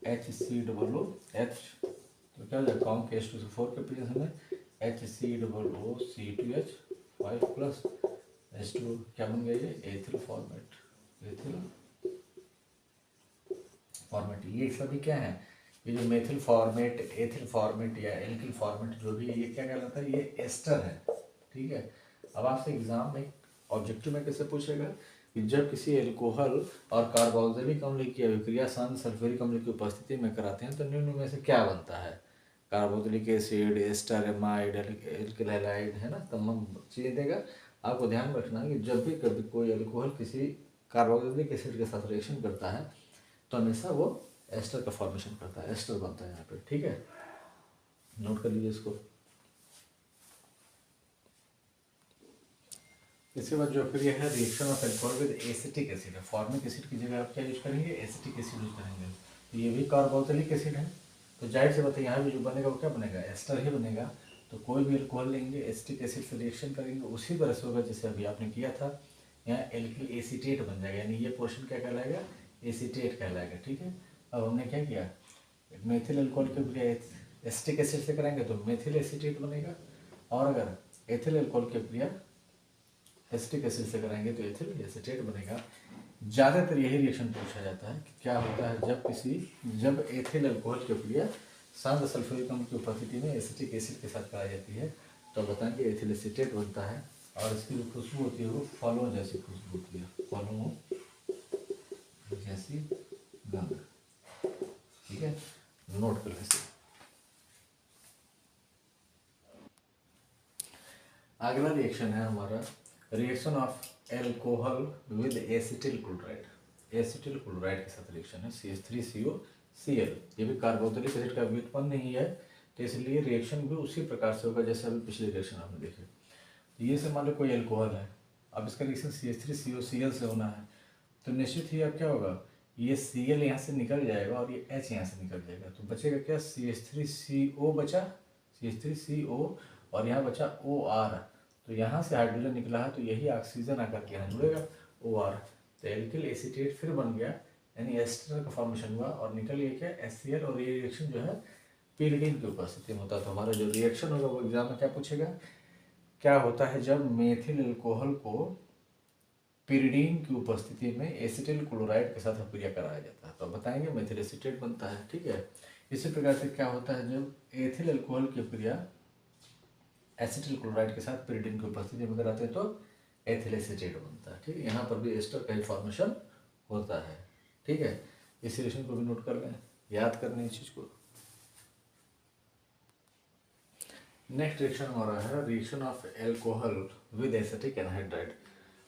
[SPEAKER 1] HCOOH, तो क्या हो जाएगा, कॉन्क H2SO4 के प्रेजेंस में HCOOC2H5 प्लस H2O, क्या बन गया ये, एथिल फॉर्मेट, एथिल फॉर्मेट। ये सभी क्या है, ये जो मेथिल फॉर्मेट, एथिल फॉर्मेट या एल्किल फॉर्मेट जो भी है, ये क्या कहलाता है, ये एस्टर है, ठीक है। अब आपसे एग्जाम में ऑब्जेक्टिव में कैसे पूछेगा कि जब किसी एल्कोहल और कार्बोक्सिलिक अम्ल की अभिक्रिया शांत सल्फ्यूरिक अम्ल की उपस्थिति में कराते हैं तो निम्न में से क्या बनता है, carboxylic acid, ester, amide, alkyl halide, है ना, तमाम चीज़ें देगा। आपको ध्यान रखना है कि जब भी कभी कोई अल्कोहल किसी कार्बोक्सिलिक एसिड के साथ रिएक्शन करता है तो हमेशा वो एस्टर का फॉर्मेशन करता है, एस्टर बनता है यहाँ पे, ठीक है, नोट कर लीजिए इसको। इसके बाद जो फिर ये है reaction of alcohol with acetic acid है, फॉर्मिक एसिड की जगह आप क्या यूज करेंगे, एसिटिक एसिड यूज करेंगे। तो ये भी कार्बोक्सिलिक एसिड है, तो जाहिर से बताइए यहाँ भी जो बनेगा वो क्या बनेगा, एस्टर ही बनेगा। तो कोई भी अल्कोहल लेंगे, एसिटिक एसिड से रिएक्शन करेंगे, उसी तरह से होगा जैसे अभी आपने किया था, यहाँ एल्किल एसीटेट बन जाएगा, यानी ये पोर्शन क्या कहलाएगा, एसीटेट कहलाएगा, ठीक है। अब हमने क्या किया, मेथिल अल्कोहल के एसिटिक एसिड से कराएंगे तो मेथिल एसीटेट बनेगा, और अगर एथिल अल्कोहल की क्रिया एसिटिक एसिड से कराएंगे तो एथिल एसीटेट बनेगा। ज़्यादातर यही रिएक्शन पूछा जाता है कि क्या होता है जब एथिल अल्कोहल की क्रिया शांत सल्फ्यूरिक अम्ल की उपस्थिति में एसिटिक एसिड के साथ कराई जाती है तो बताएंगे एथिल एसीटेट बनता है, और इसकी जो खुशबू होती है वो फलों जैसी खुशबू होती है, फलों जैसी गंध, ठीक है, नोट कर लेते। अगला रिएक्शन है हमारा reaction of alcohol with acetyl chloride, acetyl chloride के साथ रिएक्शन है CH3COCl, ये भी कार्बोक्सिलिक एसिड का व्युत्पन्न नहीं है, तो इसलिए रिएक्शन भी उसी प्रकार से होगा जैसे अभी पिछले रिएक्शन आपने देखे। तो ये से मान लो कोई एल्कोहल है, अब इसका रिएक्शन CH3COCl से होना है, तो निश्चित ही अब क्या होगा, ये Cl यहाँ से निकल जाएगा और ये H यहाँ से निकल जाएगा, तो बचेगा क्या, CH3CO बचा, CH3CO, और यहाँ बचा OR, तो यहाँ से हाइड्रोजन निकला है तो यही ऑक्सीजन आकर के यहाँ जुड़ेगा OR, तो एल्किल एसीटेट फिर बन गया, यानी एस्टर का फॉर्मेशन हुआ और निकल गया क्या, HCl, और ये रिएक्शन जो है pyridine की उपस्थिति में होता है। तो हमारा जो रिएक्शन होगा वो एग्जाम में क्या पूछेगा, क्या होता है जब मेथिल अल्कोहल को pyridine की उपस्थिति में एसिटिल क्लोराइड के साथ अभिक्रिया कराया जाता है, तो बताएंगे मेथिल एसीटेट बनता है, ठीक है। इसी प्रकार से क्या होता है जब एथिल अल्कोहल की अभिक्रिया एसिटिल क्लोराइड के साथ pyridine की उपस्थिति में कराते हैं तो एथिल एसीटेट बनता है। ठीक है, यहाँ पर भी एस्टर का ही फॉर्मेशन होता है। ठीक है, इस रिएक्शन को भी नोट कर लें, याद करने इस चीज़ को। नेक्स्ट रिएक्शन हमारा है reaction of alcohol with acetic anhydride.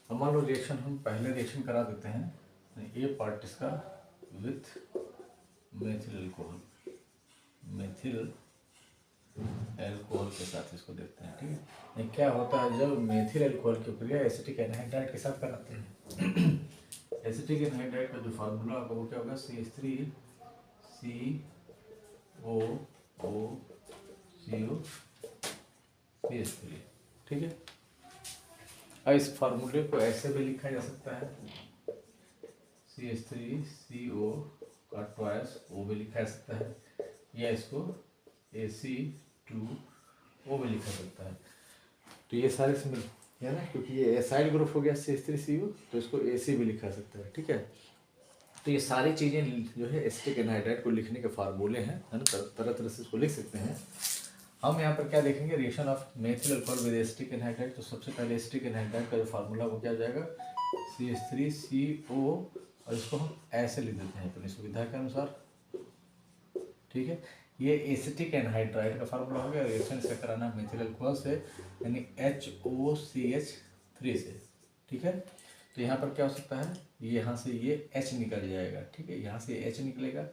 [SPEAKER 1] अब मान लो रिएक्शन हम पहले रिएक्शन करा देते हैं ए पार्ट इसका with methyl alcohol, methyl alcohol के साथ इसको देखते हैं। ठीक है, क्या होता है जब मेथिल एल्कोहल की प्रक्रिया एसिटिक एनहाइड्राइड के साथ कराते हैं। एसिटिक एनहाइड्राइड का जो फार्मूला होगा वो क्या होगा, CH3 COO CO CH3। ठीक है, अब इस फार्मूले को ऐसे भी लिखा जा सकता है, CH3 CO का ट्वाइस O भी लिखा जा सकता है, या इसको AC2O भी लिखा सकता है। तो ये सारे से मिल है ना, क्योंकि ये एसाइल ग्रुप हो गया CH3CO, तो इसको AC भी लिखा सकता है। ठीक है, तो ये सारी चीज़ें जो है एसिटिक एनहाइड्राइड को लिखने के फार्मूले हैं, है ना, तरह तरह से इसको लिख सकते हैं। हम यहाँ पर क्या देखेंगे, reaction of methyl alcohol with acetic anhydride. तो सबसे पहले एसिटिक एनहाइड्राइड का जो फार्मूला वो क्या हो जाएगा, CH3CO, और इसको हम ऐसे लिख देते हैं अपनी सुविधा के अनुसार। ठीक है, ये एसिटिक एनहाइड्राइड का फार्मूला हो गया। रिएक्शन से कराना मेथिल अल्कोहल से, यानी HOCH3 से। ठीक है, तो यहाँ पर क्या हो सकता है, यहाँ से ये H निकल जाएगा। ठीक है, यहाँ से H निकलेगा,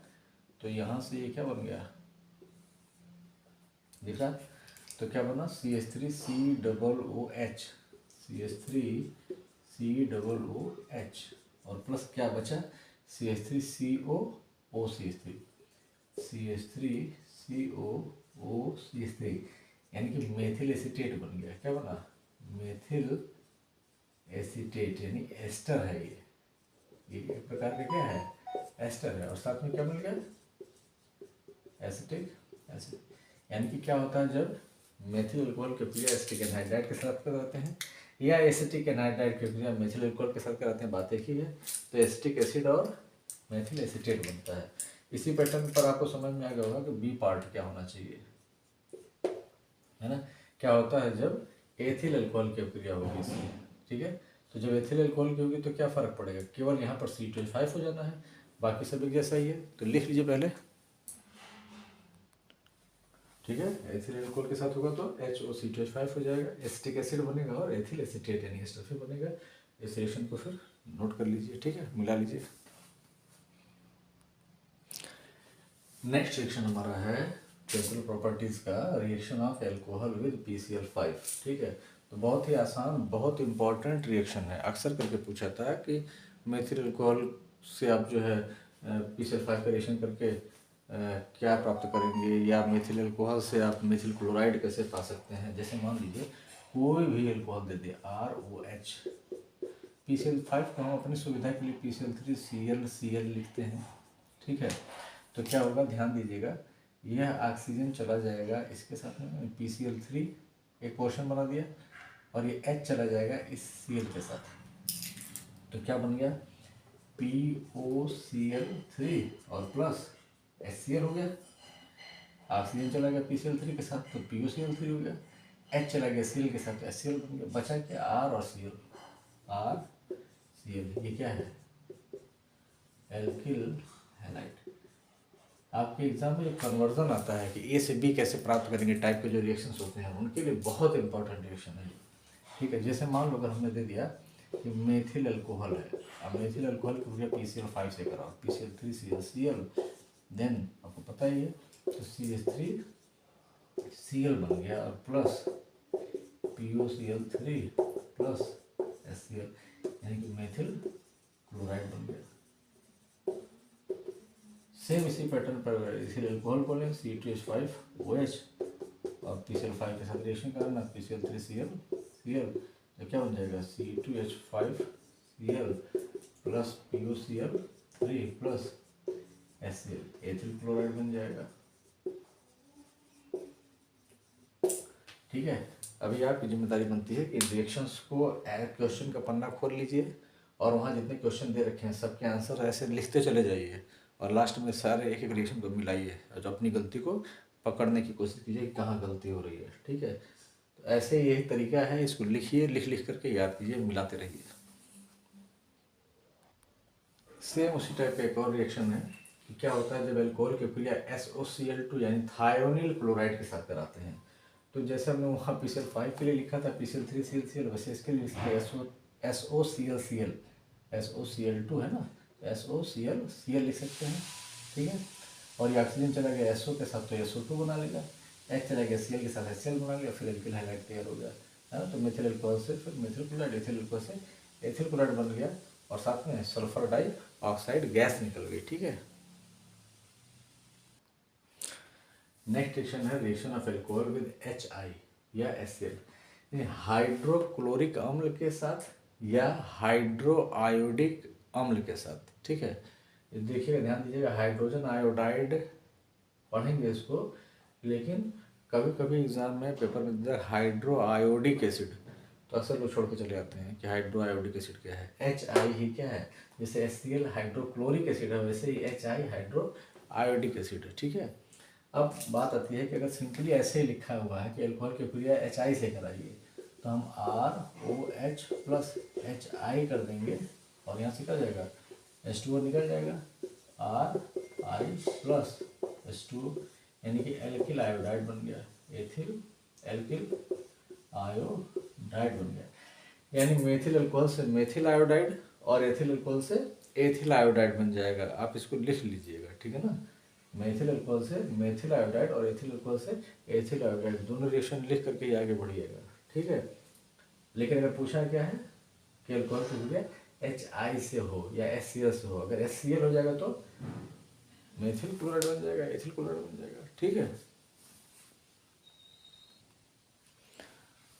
[SPEAKER 1] तो यहाँ से ये क्या बन गया, देखा, तो क्या बना, CH3COOH, CH3COOH, और प्लस क्या बचा, CH3COOCH3, CH3COOCH3, यानी कि मेथिल एसीटेट बन गया। क्या बना, मेथिल एसीटेट, यानी एस्टर है ये एक प्रकार का क्या है, एस्टर है। और साथ में क्या मिल गया, एसिटिक एसिड। यानी कि क्या होता है जब मेथिल अल्कोहल की क्रिया एसिटिक एनहाइड्राइड के साथ कराते हैं, या एसिटिक एनहाइड्राइड की क्रिया मेथिल अल्कोहल के साथ कराते हैं, बात एक ही है, तो एसिटिक एसिड और मेथिल एसीटेट बनता है। इसी पैटर्न पर आपको समझ में आ गया होगा कि बी पार्ट क्या होना चाहिए, है ना। क्या होता है जब एथिल अल्कोहल की क्रिया होगी इसमें। ठीक है, तो जब एथिल अल्कोहल की होगी तो क्या फ़र्क पड़ेगा, केवल यहाँ पर C2H5 हो जाना है, बाकी सब एक जैसा ही है। तो लिख लीजिए पहले। ठीक है, एथिल अल्कोहल के साथ होगा तो HOCH5 हो जाएगा, एसिटिक एसिड बनेगा और एथिल एसीटेट यानी एस्टर फिर बनेगा। इस रिएक्शन को फिर नोट कर लीजिए। ठीक है, मिला लीजिए। नेक्स्ट रिएक्शन हमारा है केमिकल प्रॉपर्टीज का, reaction of alcohol with PCl5। ठीक है, तो बहुत ही आसान, बहुत इंपॉर्टेंट रिएक्शन है। अक्सर करके पूछा था कि मेथिल अल्कोहल से आप जो है PCl5 का रिएक्शन करके क्या प्राप्त करेंगे, या मेथिल अल्कोहल से आप मेथिल क्लोराइड कैसे पा सकते हैं। जैसे मान लीजिए कोई भी अल्कोहल दे दिया ROH, PCl5 को हम अपनी सुविधा के लिए PCl3Cl लिखते हैं। ठीक है, तो क्या होगा, ध्यान दीजिएगा, यह ऑक्सीजन चला जाएगा इसके साथ में, PCl3 एक पोर्शन बना दिया, और ये H चला जाएगा इस Cl के साथ, तो क्या बन गया, POCl3 और प्लस HCl हो गया। ऑक्सीजन चला गया PCl3 के साथ तो POCl3 हो गया, H चला गया Cl के साथ तो HCl बन गया। बचा क्या, R और Cl, RCl, ये क्या है, एल्किल हैलाइड। आपके एग्जाम में जो कन्वर्जन आता है कि A से B कैसे प्राप्त करेंगे टाइप के जो रिएक्शंस होते हैं, उनके लिए बहुत इंपॉर्टेंट रिएक्शन है। ठीक है, जैसे मान लो अगर हमने दे दिया कि मेथिल अल्कोहल है, अब मेथिल अल्कोहल की क्रिया PCl5 से कराओ, PCl3ClCl, देन आपको पता ही है, तो CH3Cl बन गया और प्लस POCl3 प्लस HCl, यानी कि मेथिल क्लोराइड बन गया। सेम इसी पैटर्न पर इसी अल्कोहल को लें, C2H5OH और PCl5 के साथ रिएक्शन करना, PCl3Cl तो क्या बन जाएगा, C2H5Cl plus POCl3 plus HCl, ethyl chloride बन जाएगा। ठीक है, अभी आपकी जिम्मेदारी बनती है कि रिएक्शंस को क्वेश्चन का पन्ना खोल लीजिए, और वहाँ जितने क्वेश्चन दे रखे हैं सबके आंसर ऐसे लिखते चले जाइए, और लास्ट में सारे एक एक रिएक्शन को मिलाइए, और जो अपनी गलती को पकड़ने की कोशिश कीजिए कि कहाँ गलती हो रही है। ठीक है, ऐसे यही तरीका है, इसको लिखिए, लिख लिख करके याद कीजिए, मिलाते रहिए। सेम उसी टाइप का एक और रिएक्शन है कि क्या होता है जब एल्कोहल की क्रिया SOCl2 यानी थायोनिल क्लोराइड के साथ कराते हैं। तो जैसे हमने वहाँ PCl5 के लिए लिखा था PCl3ClCl, वैसे इसके लिए लिखते हैं SOClCl, SOCl2 है ना, SOClCl लिख सकते हैं, ठीक है। और ये ऑक्सीजन चला गया SO के साथ तो SO2 बना लेगा, H चला गया Cl के साथ HCl बना लिया, फिर एल्किल हाइड्राइड तैयार हो गया, है ना। तो मेथिल अल्कोहल से फिर मेथिल क्लोराइड, एथिल अल्कोहल से एथिल क्लोराइड बन गया, और साथ में सल्फर डाइऑक्साइड गैस निकल गई, ठीक है। नेक्स्ट रिएक्शन है reaction of alcohol with HI या HCl, हाइड्रोक्लोरिक अम्ल के साथ या हाइड्रोआयोडिक अम्ल के साथ, ठीक है। देखिएगा, ध्यान दीजिएगा, हाइड्रोजन आयोडाइड पढ़ेंगे इसको, लेकिन कभी कभी एग्जाम में पेपर में दिया हाइड्रोआयोडिक एसिड, तो अक्सर लोग छोड़ के चले जाते हैं कि हाइड्रोआयोडिक एसिड क्या है। HI ही क्या है, जैसे HCl हाइड्रोक्लोरिक एसिड है, वैसे ही HI हाइड्रोआयोडिक एसिड है, ठीक है। अब बात आती है कि अगर सिंपली ऐसे ही लिखा हुआ है कि अल्कोहल की क्रिया HI से कराइए, तो हम ROH प्लस HI कर देंगे, और यहाँ से क्या जाएगा, H2O निकल जाएगा, RI प्लस H2O, यानी कि एल्किल आयोडाइड बन गया, एथिल एल्किल आयोडाइड बन गया। यानी मेथिल अल्कोहल से मेथिल आयोडाइड और एथिल अल्कोहल से एथिल आयोडाइड बन जाएगा। आप इसको लिख लीजिएगा, ठीक है ना। मेथिल अल्कोहल से मेथिल आयोडाइड और एथिल अल्कोहल से एथिल आयोडाइड, दोनों रिएक्शन लिख करके ही आगे बढ़िएगा, ठीक है। लेकिन अगर पूछा क्या है कि अल्कोहल की क्रिया HI से हो या HCl से हो, अगर HCl हो जाएगा तो मेथिल क्लोराइड बन जाएगा, एथिल क्लोराइड बन जाएगा, ठीक है।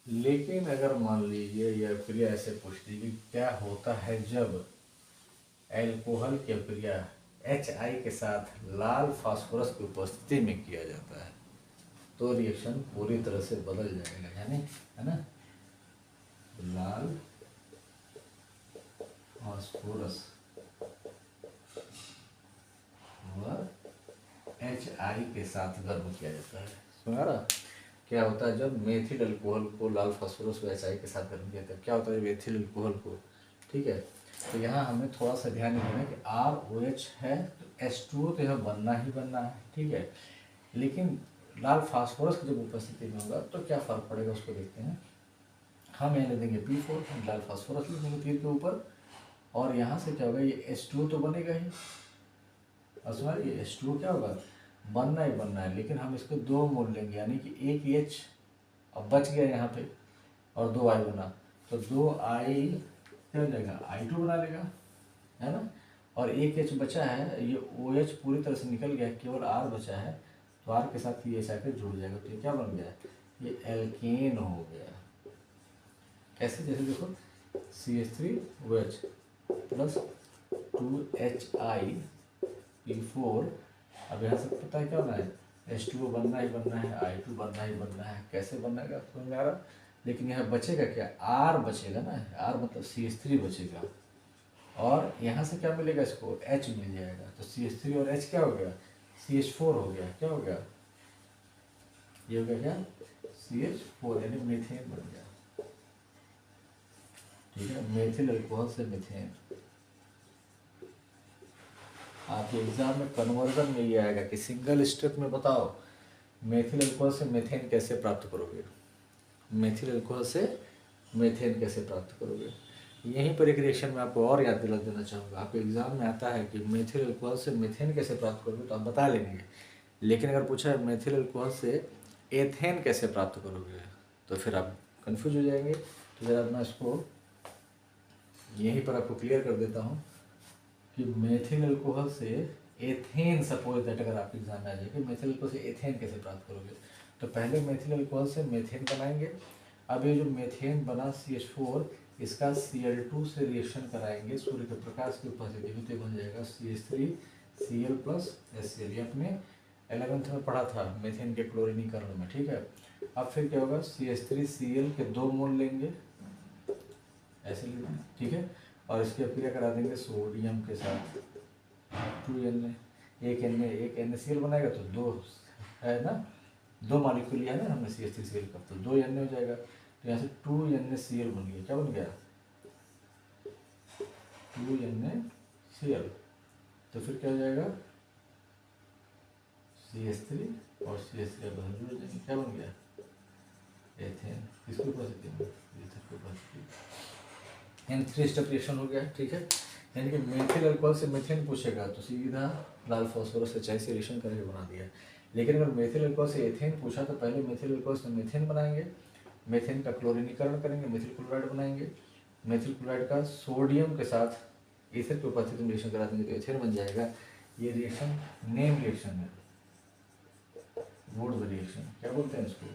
[SPEAKER 1] लेकिन अगर मान लीजिए यह क्रिया ऐसे पूछती है कि क्या होता है जब एल्कोहल की क्रिया HI के साथ लाल फास्फोरस की उपस्थिति में किया जाता है, तो रिएक्शन पूरी तरह से बदल जाएगा, यानी, है ना, लाल फास्फोरस व HI के साथ गर्म किया जाता है। सुना रहा, क्या होता है जब मेथिल अल्कोहल को लाल फास्फोरस व HI के साथ गर्म किया जाता है, क्या होता है मेथिल अल्कोहल को, ठीक है। तो यहाँ हमें थोड़ा सा ध्यान रखना है कि ROH है, तो H2O तो यह बनना ही बनना है, ठीक है। लेकिन लाल फास्फोरस की जब उपस्थिति में होगा तो क्या फ़र्क पड़ेगा उसको देखते हैं। हम यहाँ ले देंगे P4, लाल फास्फोरस लिख देंगे तीर के ऊपर, और यहाँ से क्या होगा, ये H2O तो बनेगा ही, और सुना ये H2O क्या होगा, बनना ही बनना है, लेकिन हम इसको 2 मोल लेंगे, यानी कि एक H अब बच गया यहाँ पे, और 2 I बना, तो 2 I क्या हो जाएगा, I2 बना लेगा, है ना। और एक H बचा है, ये OH पूरी तरह से निकल गया, केवल R बचा है, तो R के साथ ये H आकर जुड़ जाएगा, तो ये क्या बन गया, ये एल्केन हो गया। कैसे, जैसे देखो CH3OH प्लस 2HI P4, अब यहाँ से पता है क्या होना है, H2O बनना ही बनना है, I2 बनना ही बनना है, कैसे बनेगा समझ में आ रहा। लेकिन यहाँ बचेगा क्या, R बचेगा ना, R मतलब CH3 बचेगा, और यहाँ से क्या मिलेगा, इसको H मिल जाएगा, तो CH3 और H क्या हो गया, CH4 हो गया, क्या हो गया, ये हो गया क्या, CH4, यानी मीथेन बन गया, ठीक है। मेथिल अल्कोहल से मीथेन। आपके एग्जाम में कन्वर्जन में ये आएगा कि सिंगल स्टेप में बताओ मेथिल अल्कोहल से मीथेन कैसे प्राप्त करोगे, मेथिल अल्कोहल से मीथेन कैसे प्राप्त करोगे। यहीं पर एक रिएक्शन में आपको और याद दिला देना चाहूँगा, आपके एग्जाम में आता है कि मेथिल अल्कोहल से मीथेन कैसे प्राप्त करोगे, तो आप बता लेंगे, लेकिन अगर पूछा है मेथिल अल्कोहल से एथेन कैसे प्राप्त करोगे, तो फिर आप कंफ्यूज हो जाएंगे। तो जरा मैं इसको यहीं पर आपको क्लियर कर देता हूँ कि मेथिल अल्कोहल से एथेन, सपोज दैट अगर आपके एग्जाम में आ जाए कि मेथिल अल्कोहल से एथेन कैसे प्राप्त करोगे, तो पहले मेथिल अल्कोहल से मेथेन बनाएंगे। अब ये जो मेथेन बना CH4, इसका Cl2 से रिएक्शन कराएंगे सूर्य के प्रकाश की उपस्थिति में, तो बन जाएगा CH3Cl प्लस HCl। ये अपने 11th में पढ़ा था मेथेन के क्लोरीनीकरण में, ठीक है। अब फिर क्या होगा, CH3Cl के 2 मोल लेंगे, ऐसे लेंगे, ठीक है, और इसकी अभिक्रिया करा देंगे सोडियम के साथ, 2 Na, एक NaCl बनाएगा तो 2 है ना, 2 मॉलिक्यूल लिया है ना हमने CH3Cl का, तो 2 Na हो जाएगा, तो यहाँ से 2 NaCl बन गया। क्या बन गया? 2 NaCl। तो फिर क्या हो जाएगा? CH3 और CH3 बदल जुड़ जाएंगे, क्या बन गया? एथेन। किसके ऊपर से एथेन के ऊपर से एन 3 स्टेप रिएक्शन हो गया। ठीक है, यानी कि मेथिल अल्कोहल से मेथेन पूछेगा तो सीधा लाल फास्फोरस HI से रिएक्शन करके बना दिया। लेकिन अगर मेथिल अल्कोहल से एथेन पूछा तो पहले मेथिल अल्कोहल से मेथेन बनाएंगे, मेथेन का क्लोरीनीकरण करेंगे, मेथिल क्लोराइड बनाएंगे, मेथिल क्लोराइड का सोडियम के साथ ईथर के उपस्थिति में रिएक्शन करा देंगे तो एथेन बन जाएगा। ये रिएक्शन नेम रिएक्शन है, वुड रिएक्शन। क्या बोलते हैं इसको?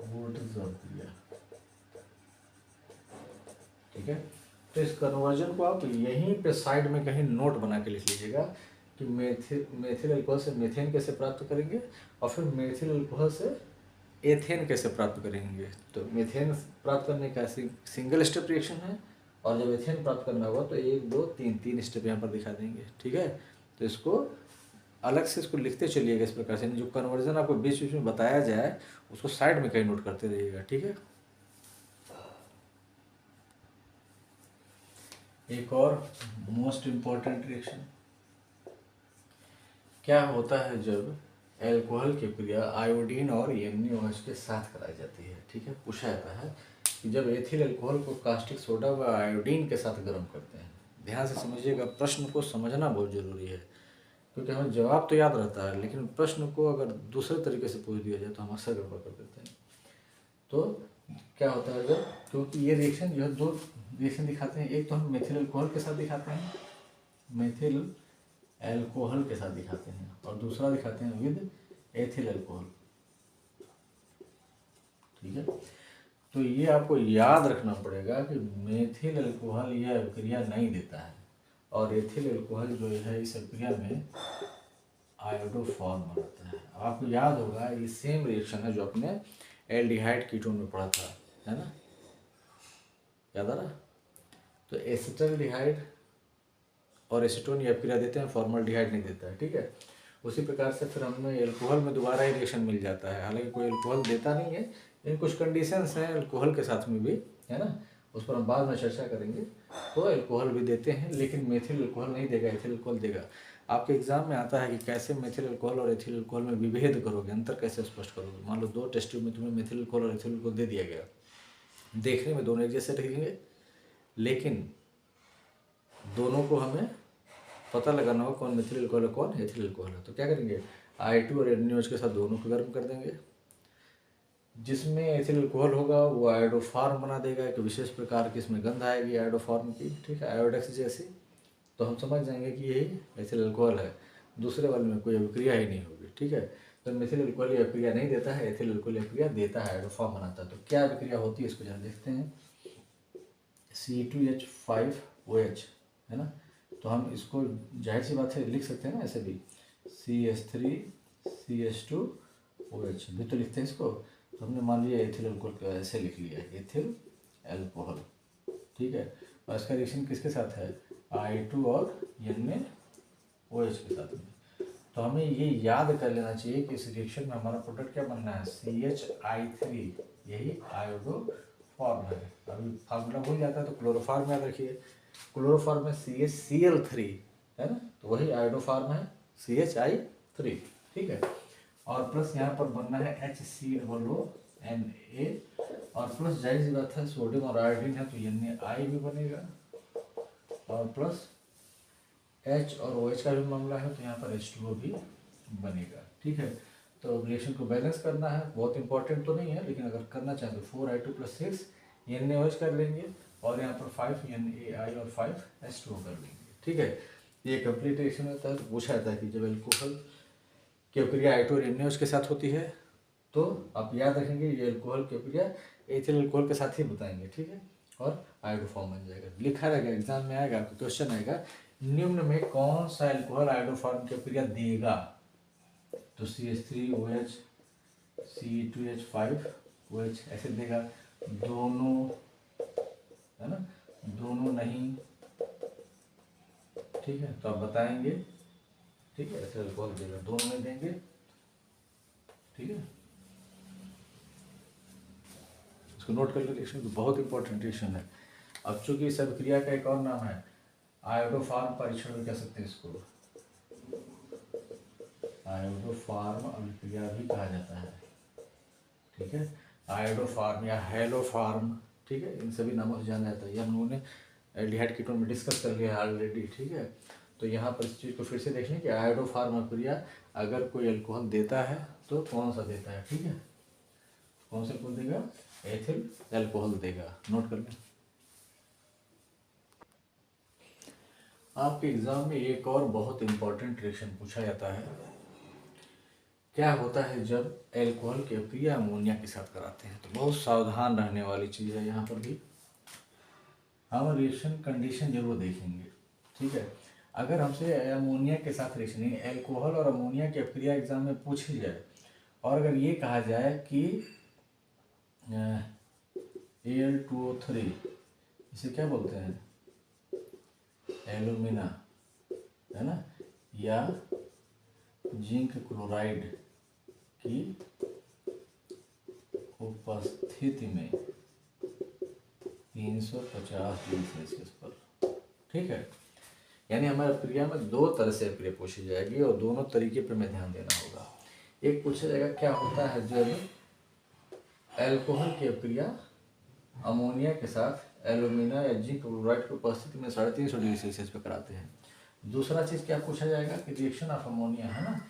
[SPEAKER 1] वुड्स प्रक्रिया। ठीक है, तो इस कन्वर्जन को आप यहीं पे साइड में कहीं नोट बना के लिख लीजिएगा कि मेथिल अल्कोहल से मेथेन कैसे प्राप्त करेंगे और फिर मेथिल अल्कोहल से एथेन कैसे प्राप्त करेंगे। तो मेथेन प्राप्त करने का सिंगल स्टेप रिएक्शन है, और जब एथेन प्राप्त करना होगा तो 1 2 3 3 स्टेप यहाँ पर दिखा देंगे। ठीक है, तो इसको अलग से इसको लिखते चलिएगा इस प्रकार से, जो कन्वर्जन आपको बीच बीच में बताया जाए उसको साइड में कहीं नोट करते रहिएगा। ठीक है, एक और मोस्ट इम्पॉर्टेंट रिएक्शन क्या होता है जब एल्कोहल की क्रिया आयोडीन और NaOH के साथ कराई जाती है। ठीक है, पूछा जाता है कि जब एथिल अल्कोहल को कास्टिक सोडा व आयोडीन के साथ गर्म करते हैं। ध्यान से समझिएगा, प्रश्न को समझना बहुत जरूरी है, क्योंकि हमें जवाब तो याद रहता है लेकिन प्रश्न को अगर दूसरे तरीके से पूछ दिया जाए तो हम अक्सर गड़बड़ कर देते हैं। तो क्या होता है जब, क्योंकि ये रिएक्शन जो है 2 रिएक्शन दिखाते हैं, एक तो हम मेथिल अल्कोहल के साथ दिखाते हैं, मेथिल अल्कोहल के साथ दिखाते हैं, और दूसरा दिखाते हैं विद एथिल अल्कोहल। ठीक है, तो ये आपको याद रखना पड़ेगा कि मेथिल अल्कोहल यह अभिक्रिया नहीं देता है, और एथिल अल्कोहल जो है इस अभिक्रिया में आयोडोफॉर्म बनाता है। आपको याद होगा ये सेम रिएक्शन है जो अपने एल्डिहाइड कीटोन में पढ़ा था, है ना, याद आ रहा? तो एसिटल्डिहाइड और एसीटोन ये अभिक्रिया देते हैं, फॉर्मल्डिहाइड नहीं देता है। ठीक है, उसी प्रकार से फिर हमें एल्कोहल में दोबारा ही रिएक्शन मिल जाता है, हालांकि कोई एल्कोहल देता नहीं है, लेकिन कुछ कंडीशंस हैं एल्कोहल के साथ में भी, है ना, उस पर हम बाद में चर्चा करेंगे। तो एल्कोहल भी देते हैं लेकिन मेथिल अल्कोहल नहीं देगा, एथिल अल्कोहल देगा। आपके एग्जाम में आता है कि कैसे मेथिल अल्कोहल और एथिल अल्कोहल में विभेद करोगे, अंतर कैसे स्पष्ट करोगे। मान लो 2 टेस्ट ट्यूब में तुम्हें मेथिल अल्कोहल और एथिल अल्कोहल दे दिया गया, देखने में दोनों एक जैसे दिखेंगे, लेकिन दोनों को हमें पता लगाना होगा कौन मेथिल अल्कोहल है कौन एथिल अल्कोहल है। तो क्या करेंगे, I2 और NaOH के साथ दोनों को गर्म कर देंगे। जिसमें एथिल अल्कोहल होगा वो आयोडोफॉर्म बना देगा, एक विशेष प्रकार की इसमें गंध आएगी आयोडोफॉर्म की। ठीक है, आयोडेक्स जैसी। तो हम समझ जाएंगे कि यही एथिल अल्कोहल है, दूसरे वाले में कोई अभिक्रिया ही नहीं होगी। ठीक है, तो मेथिल अल्कोहल ये अभिक्रिया नहीं देता है, एथिल अल्कोहल अभिक्रिया देता है, आयोडोफॉर्म बनाता है। तो क्या अभिक्रिया होती है इसको जरा देखते हैं। C2H5OH है ना, तो हम इसको जाहिर सी बात है लिख सकते हैं ना ऐसे भी, CH3CH2OH भी तो लिखते हैं इसको। तो हमने मान लिया एथिल अल्कोहल को ऐसे लिख लिया, एथिल अल्कोहल। ठीक है, और इसका रिएक्शन किसके साथ है, I2 और NaOH के साथ में। तो हमें ये याद कर लेना चाहिए कि इस रिएक्शन में हमारा प्रोडक्ट क्या बनना है, CH3, यही आयोडोफॉर्म है। अभी फार्मूला भूल जाता है तो क्लोरोफॉर्म याद रखिए, क्लोरोफॉर्म में CHCl3 है ना, तो वही आयोडोफॉर्म है CHI3। ठीक है, और प्लस यहाँ पर बनना है HClONA, और प्लस जाहिर सी बात है सोडियम और आयोडीन है तो NaI भी बनेगा, और प्लस H और OH का भी मामला है तो यहाँ पर H2O भी बनेगा। ठीक है, तो रिएक्शन को बैलेंस करना है, बहुत इंपॉर्टेंट तो नहीं है लेकिन अगर करना चाहें तो 4I2 + 6 NaOH कर लेंगे, और यहाँ पर 5 NaI और 5 H2O कर लेंगे। ठीक है, ये कंप्लीट रिएक्शन होता है। तो पूछा जाता है कि जब एल्कोहल की अभिक्रिया I2 और NaOH के साथ होती है तो आप याद रखेंगे ये एल्कोहल की अभिक्रिया एथिल अल्कोहल के साथ ही बताएंगे। ठीक है, और आयोडोफॉर्म बन जाएगा, लिखा रहेगा, एग्जाम में आएगा, आपको क्वेश्चन आएगा निम्न में कौन सा एल्कोहल आयोडोफॉर्म की अभिक्रिया देगा। तो CH3OH C2H5OH ऐसे देगा, दोनों है ना, दोनों नहीं। ठीक है, तो आप बताएंगे। ठीक है, एथिल अल्कोहल देगा, दोनों में देंगे। ठीक है, इसको नोट कर लो, रिएक्शन तो बहुत इंपॉर्टेंट रिएक्शन है। अब चूंकि इस अभिक्रिया का एक और नाम है आयोडोफार्म परीक्षण भी कह सकते हैं इसको, आयोडोफार्म अभिक्रिया भी कहा जाता है। ठीक है, आयोडोफार्म या हेलोफार्म, ठीक है, इन सभी नामों से जाना जाता है। ये हम लोगों ने एल्डिहाइड कीटोन में डिस्कस कर लिया है ऑलरेडी। ठीक है, तो यहाँ पर इस चीज़ को फिर से देख लें कि आयोडोफार्म अभिक्रिया अगर कोई अल्कोहल देता है तो कौन सा देता है। ठीक है, कौन सा अल्कोहल देगा, एथिल अल्कोहल देगा, नोट कर लें। आपके एग्जाम में एक और बहुत इंपॉर्टेंट रिएक्शन पूछा जाता है, क्या होता है जब अल्कोहल की अभिक्रिया अमोनिया के साथ कराते हैं। तो बहुत सावधान रहने वाली चीज़ है, यहाँ पर भी हम रिएक्शन कंडीशन जरूर देखेंगे। ठीक है, अगर हमसे अमोनिया के साथ रिएक्शन नहीं, अल्कोहल और अमोनिया की अभिक्रिया एग्जाम में पूछी जाए और अगर ये कहा जाए कि Al2O3, इसे क्या बोलते हैं, एलुमिना, है ना, या जिंक क्लोराइड की उपस्थिति में 350 डिग्री सेल्सियस पर। ठीक है, यानी हमारे प्रक्रिया में दो तरह से प्रक्रिया पूछी जाएगी और दोनों तरीके पर हमें ध्यान देना होगा। एक पूछा जाएगा क्या होता है जब अल्कोहल की अभिक्रिया अमोनिया के साथ एल्यूमिना या जिंक क्लोराइड की उपस्थिति में 350 डिग्री सेल्सियस पे कराते हैं। दूसरा चीज क्या पूछा जाएगा कि रिएक्शन ऑफ अमोनिया, है ना,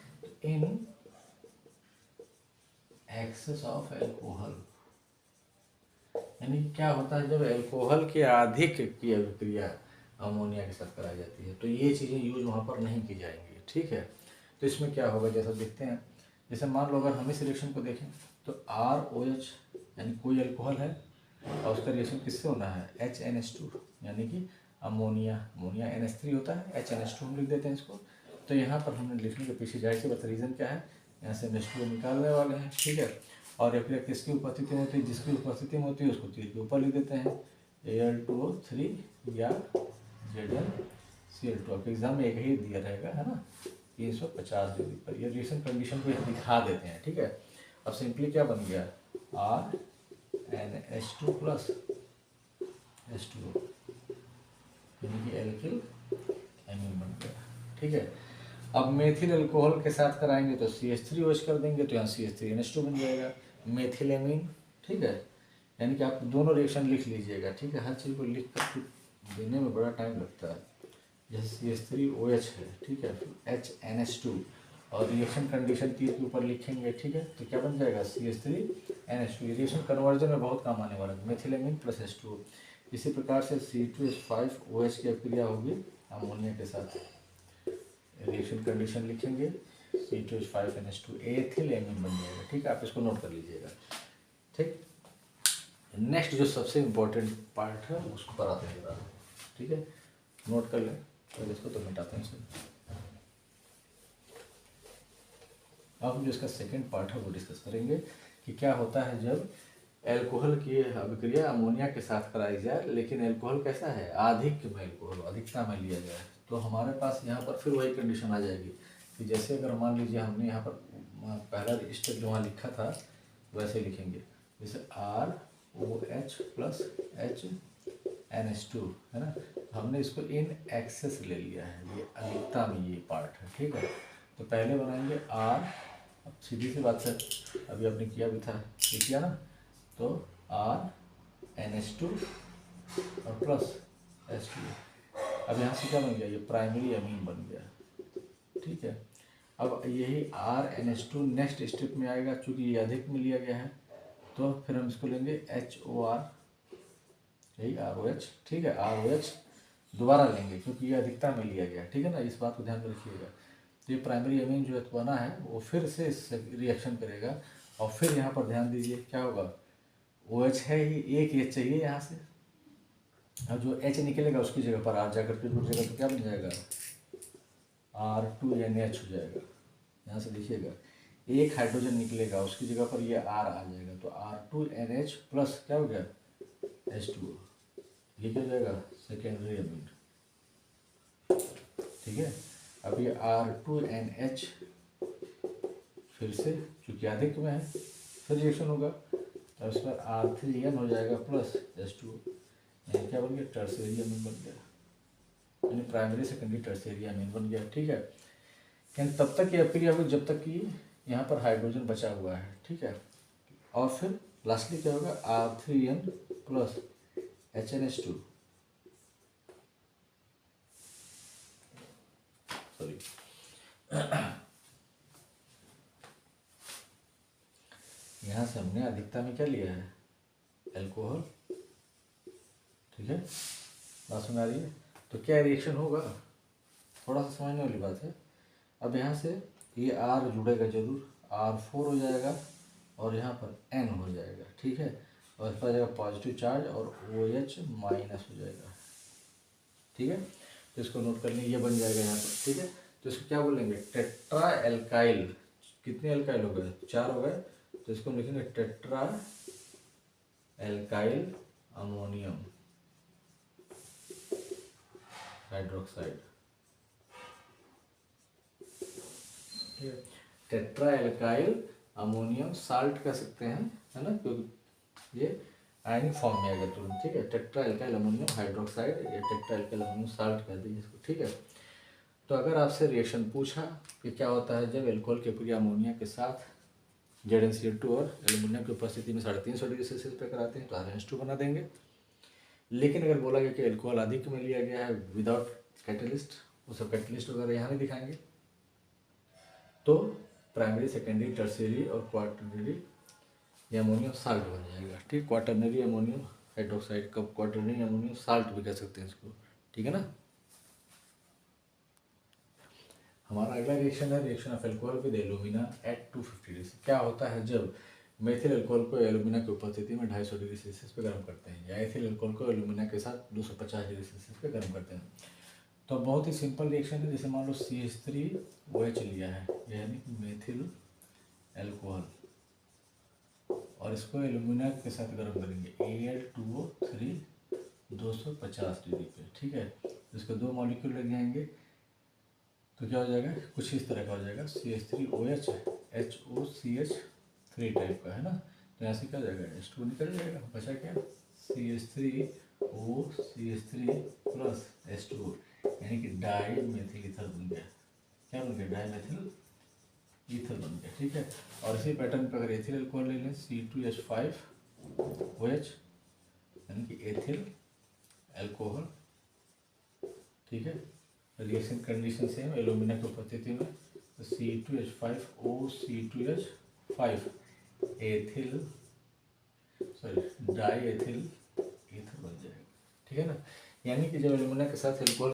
[SPEAKER 1] इन एक्सेस ऑफ अल्कोहल, यानी क्या होता है जब अल्कोहल के अधिक की अभिक्रिया अमोनिया के साथ कराई जाती है। तो ये चीज़ें यूज वहाँ पर नहीं की जाएंगी। ठीक है, तो इसमें क्या होगा जैसा देखते हैं, जैसे मान लो अगर हम इस रिएक्शन को देखें तो ROH यानी कोई अल्कोहल है और उसका रिएक्शन किससे होना है, HNH2, यानी कि अमोनिया, अमोनिया NH3 होता है, HNH2 हम लिख देते हैं इसको। तो यहाँ पर हमने लिखने के पीछे जाहिर सी बात रीज़न क्या है, यहाँ से NH2 निकालने वाले हैं। ठीक है, और या फिर किसकी उपस्थिति में होती है, जिसकी उपस्थिति में होती है उसको तीर के ऊपर लिख देते हैं, Al2O3 या ZnCl2। आपके एग्जाम में एक ही दिया रहेगा, है ना, 350 डिग्री पर। ये रिएक्शन कंडीशन को दिखा देते हैं। ठीक है, अब सिंपली क्या बन गया, RNH2 प्लस H2O, यानी कि एल्किल एमीन बन गया। ठीक है, अब मेथिल अल्कोहल के साथ कराएंगे तो CH3OH कर देंगे तो यहाँ CH3NH2 बन जाएगा, मेथिल एमीन। ठीक है, यानी कि आप दोनों रिएक्शन लिख लीजिएगा। ठीक है, हर चीज़ को लिख कर देने में बड़ा टाइम लगता है। जैसे CH3OH है, ठीक है, HNH2 और रिएक्शन कंडीशन तीर के ऊपर लिखेंगे। ठीक है, तो क्या बन जाएगा, CH3NH2। रिएक्शन कन्वर्जन में बहुत काम आने वाला है, मेथिलेमिन प्लस H2O। इसी प्रकार से C2H5OH की अभिक्रिया होगी अमोनिया के साथ, रिएक्शन कंडीशन लिखेंगे C2H5NH2, एथिल एमीन बन जाएगा। ठीक है, आप इसको नोट कर लीजिएगा। ठीक, नेक्स्ट जो सबसे इम्पोर्टेंट पार्ट है उसको कराते हैं। ठीक है, नोट कर लें, तो इसको तो मिटाते हैं इसको। अब हम जो इसका सेकंड पार्ट है वो डिस्कस करेंगे कि क्या होता है जब अल्कोहल की अभिक्रिया अमोनिया के साथ कराई जाए, लेकिन अल्कोहल कैसा है, अधिक में अल्कोहल अधिकता में लिया जाए। तो हमारे पास यहाँ पर फिर वही कंडीशन आ जाएगी कि जैसे अगर मान लीजिए हमने यहाँ पर पहला स्टेप जो वहाँ लिखा था वैसे लिखेंगे, जैसे ROH प्लस HNH2, है ना, हमने इसको इन एक्सेस ले लिया है, ये अधिकता में ये पार्ट है। ठीक है, तो पहले बनाएंगे R, अब सीधी सी बात है, अभी आपने किया भी था, ये किया ना, तो RNH2 और प्लस H2। अब यहाँ से क्या बन गया, ये प्राइमरी अमीन बन गया। ठीक है, अब यही RNH2 नेक्स्ट स्टेप में आएगा, चूँकि ये अधिक में लिया गया है तो फिर हम इसको लेंगे HOR, यही ROH। ठीक है, ROH दोबारा लेंगे क्योंकि ये अधिकता में लिया गया है। ठीक है ना, इस बात को ध्यान में रखिएगा। तो ये प्राइमरी अमीन जो बना है वो फिर से रिएक्शन करेगा और फिर यहाँ पर ध्यान दीजिए क्या होगा, OH है ही, एक H चाहिए यहाँ से, और जो H निकलेगा उसकी जगह पर R जाकर के जुड़ जाएगा, तो क्या बन जाएगा, R2NH हो जाएगा। यहाँ से देखिएगा, एक हाइड्रोजन निकलेगा उसकी जगह पर ये R आ जाएगा, तो R2NH प्लस क्या हो गया, H2O, ये क्या हो जाएगा, सेकेंडरी अमीन। ठीक है, अब ये R2NH फिर से चूँकि अधिक में है फिर रिएक्शन होगा, तो इस पर R3N हो जाएगा प्लस H2O, यानी क्या बन गया, टर्शियरी अमीन बन गया, यानी प्राइमरी सेकेंडरी टर्शियरी अमीन बन गया। ठीक है, यानी तब तक ये अक्रिया होगी जब तक कि यहाँ पर हाइड्रोजन बचा हुआ है। ठीक है, और फिर लास्टली क्या होगा, R3N प्लस HNH2, सॉरी यहाँ से हमने अधिकता में क्या लिया है, एल्कोहल। ठीक है, बात सुन आ रही है, तो क्या रिएक्शन होगा, थोड़ा सा समझने वाली बात है। अब यहाँ से ये R जुड़ेगा जरूर, R4 हो जाएगा और यहाँ पर N हो जाएगा। ठीक है, और इस पर आ जाएगा पॉजिटिव चार्ज और OH माइनस हो जाएगा। ठीक है, तो इसको नोट कर लें, ये बन जाएगा यहाँ पर। ठीक है, तो इसको क्या बोलेंगे, टेट्रा एल्काइल। कितने एल्काइल हो गए, 4 हो गए, तो इसको हम लिखेंगे टेट्रा एल्काइल अमोनियम हाइड्रोक्साइड। ठीक है, टेट्रा एल्काइल अमोनियम साल्ट कह सकते हैं, है ना, क्योंकि ये आयनिक फॉर्म में आएगा तुरंत। ठीक है, टेट्रा एल्काइल अमोनियम हाइड्रोक्साइड या टेट्रा एल्काइल अमोनियम साल्ट कह दीजिए इसको। ठीक है, तो अगर आपसे रिएक्शन पूछा कि क्या होता है जब एल्कोहल के अक्रिया अमोनिया के साथ ZnCl2 और एल्युमिनियम की उपस्थिति में 350 डिग्री सेल्सियस पे कराते हैं तो RnH2 बना देंगे। लेकिन अगर बोला गया कि एल्कोहल अधिक में लिया गया है विदाउट कैटलिस्ट, वो सब कैटलिस्ट वगैरह यहाँ नहीं दिखाएंगे, तो प्राइमरी सेकेंडरी टर्शियरी और क्वार्टरनरी ये अमोनियम साल्ट बन जाएगा। ठीक, क्वार्टरनरी अमोनियम हाइड्रोक्साइड, कब क्वार्टरनरी अमोनियम साल्ट भी कह सकते हैं इसको। ठीक है ना, हमारा अगला रिएक्शन है reaction of alcohol with alumina at 250 degree. क्या होता है जब मेथिल अल्कोहल को एल्यूमिना की उपस्थिति में 250 डिग्री सेल्सियस पे गर्म करते हैं, या एथिल अल्कोहल को एल्यूमिना के साथ 250 डिग्री सेल्सियस पे गर्म करते हैं। तो बहुत ही सिंपल रिएक्शन है, जैसे मान लो CH3OH लिया है, यानी मेथिल अल्कोहल, और इसको एल्यूमिना के साथ गर्म करेंगे Al2O3 250 डिग्री पे। ठीक है, इसको 2 मॉलिक्यूल लग जाएंगे, तो क्या हो जाएगा, कुछ इस तरह का हो जाएगा, CH3OH HOCH3 टाइप का, है ना। तो यहाँ से क्या हो जाएगा, H2 निकल जाएगा, बचा क्या, CH3OCH3 प्लस H2O, यानी कि डाई मेथिल ईथर बन गया। क्या बन गया, डाई मेथिल ईथर बन गया। ठीक है, और इसी पैटर्न पर अगर एथिल अल्कोहल ले लें C2H5OH, यानी कि एथिल अल्कोहल। ठीक है, रिएक्शन कंडीशन सेम, एल्यूमिना की उपस्थिति में, तो C2H5OC2H5 ethyl die ethyl ether बन जाएगा। ठीक है ना, यानी कि जब एल्यूमिना के साथ एल्कोहल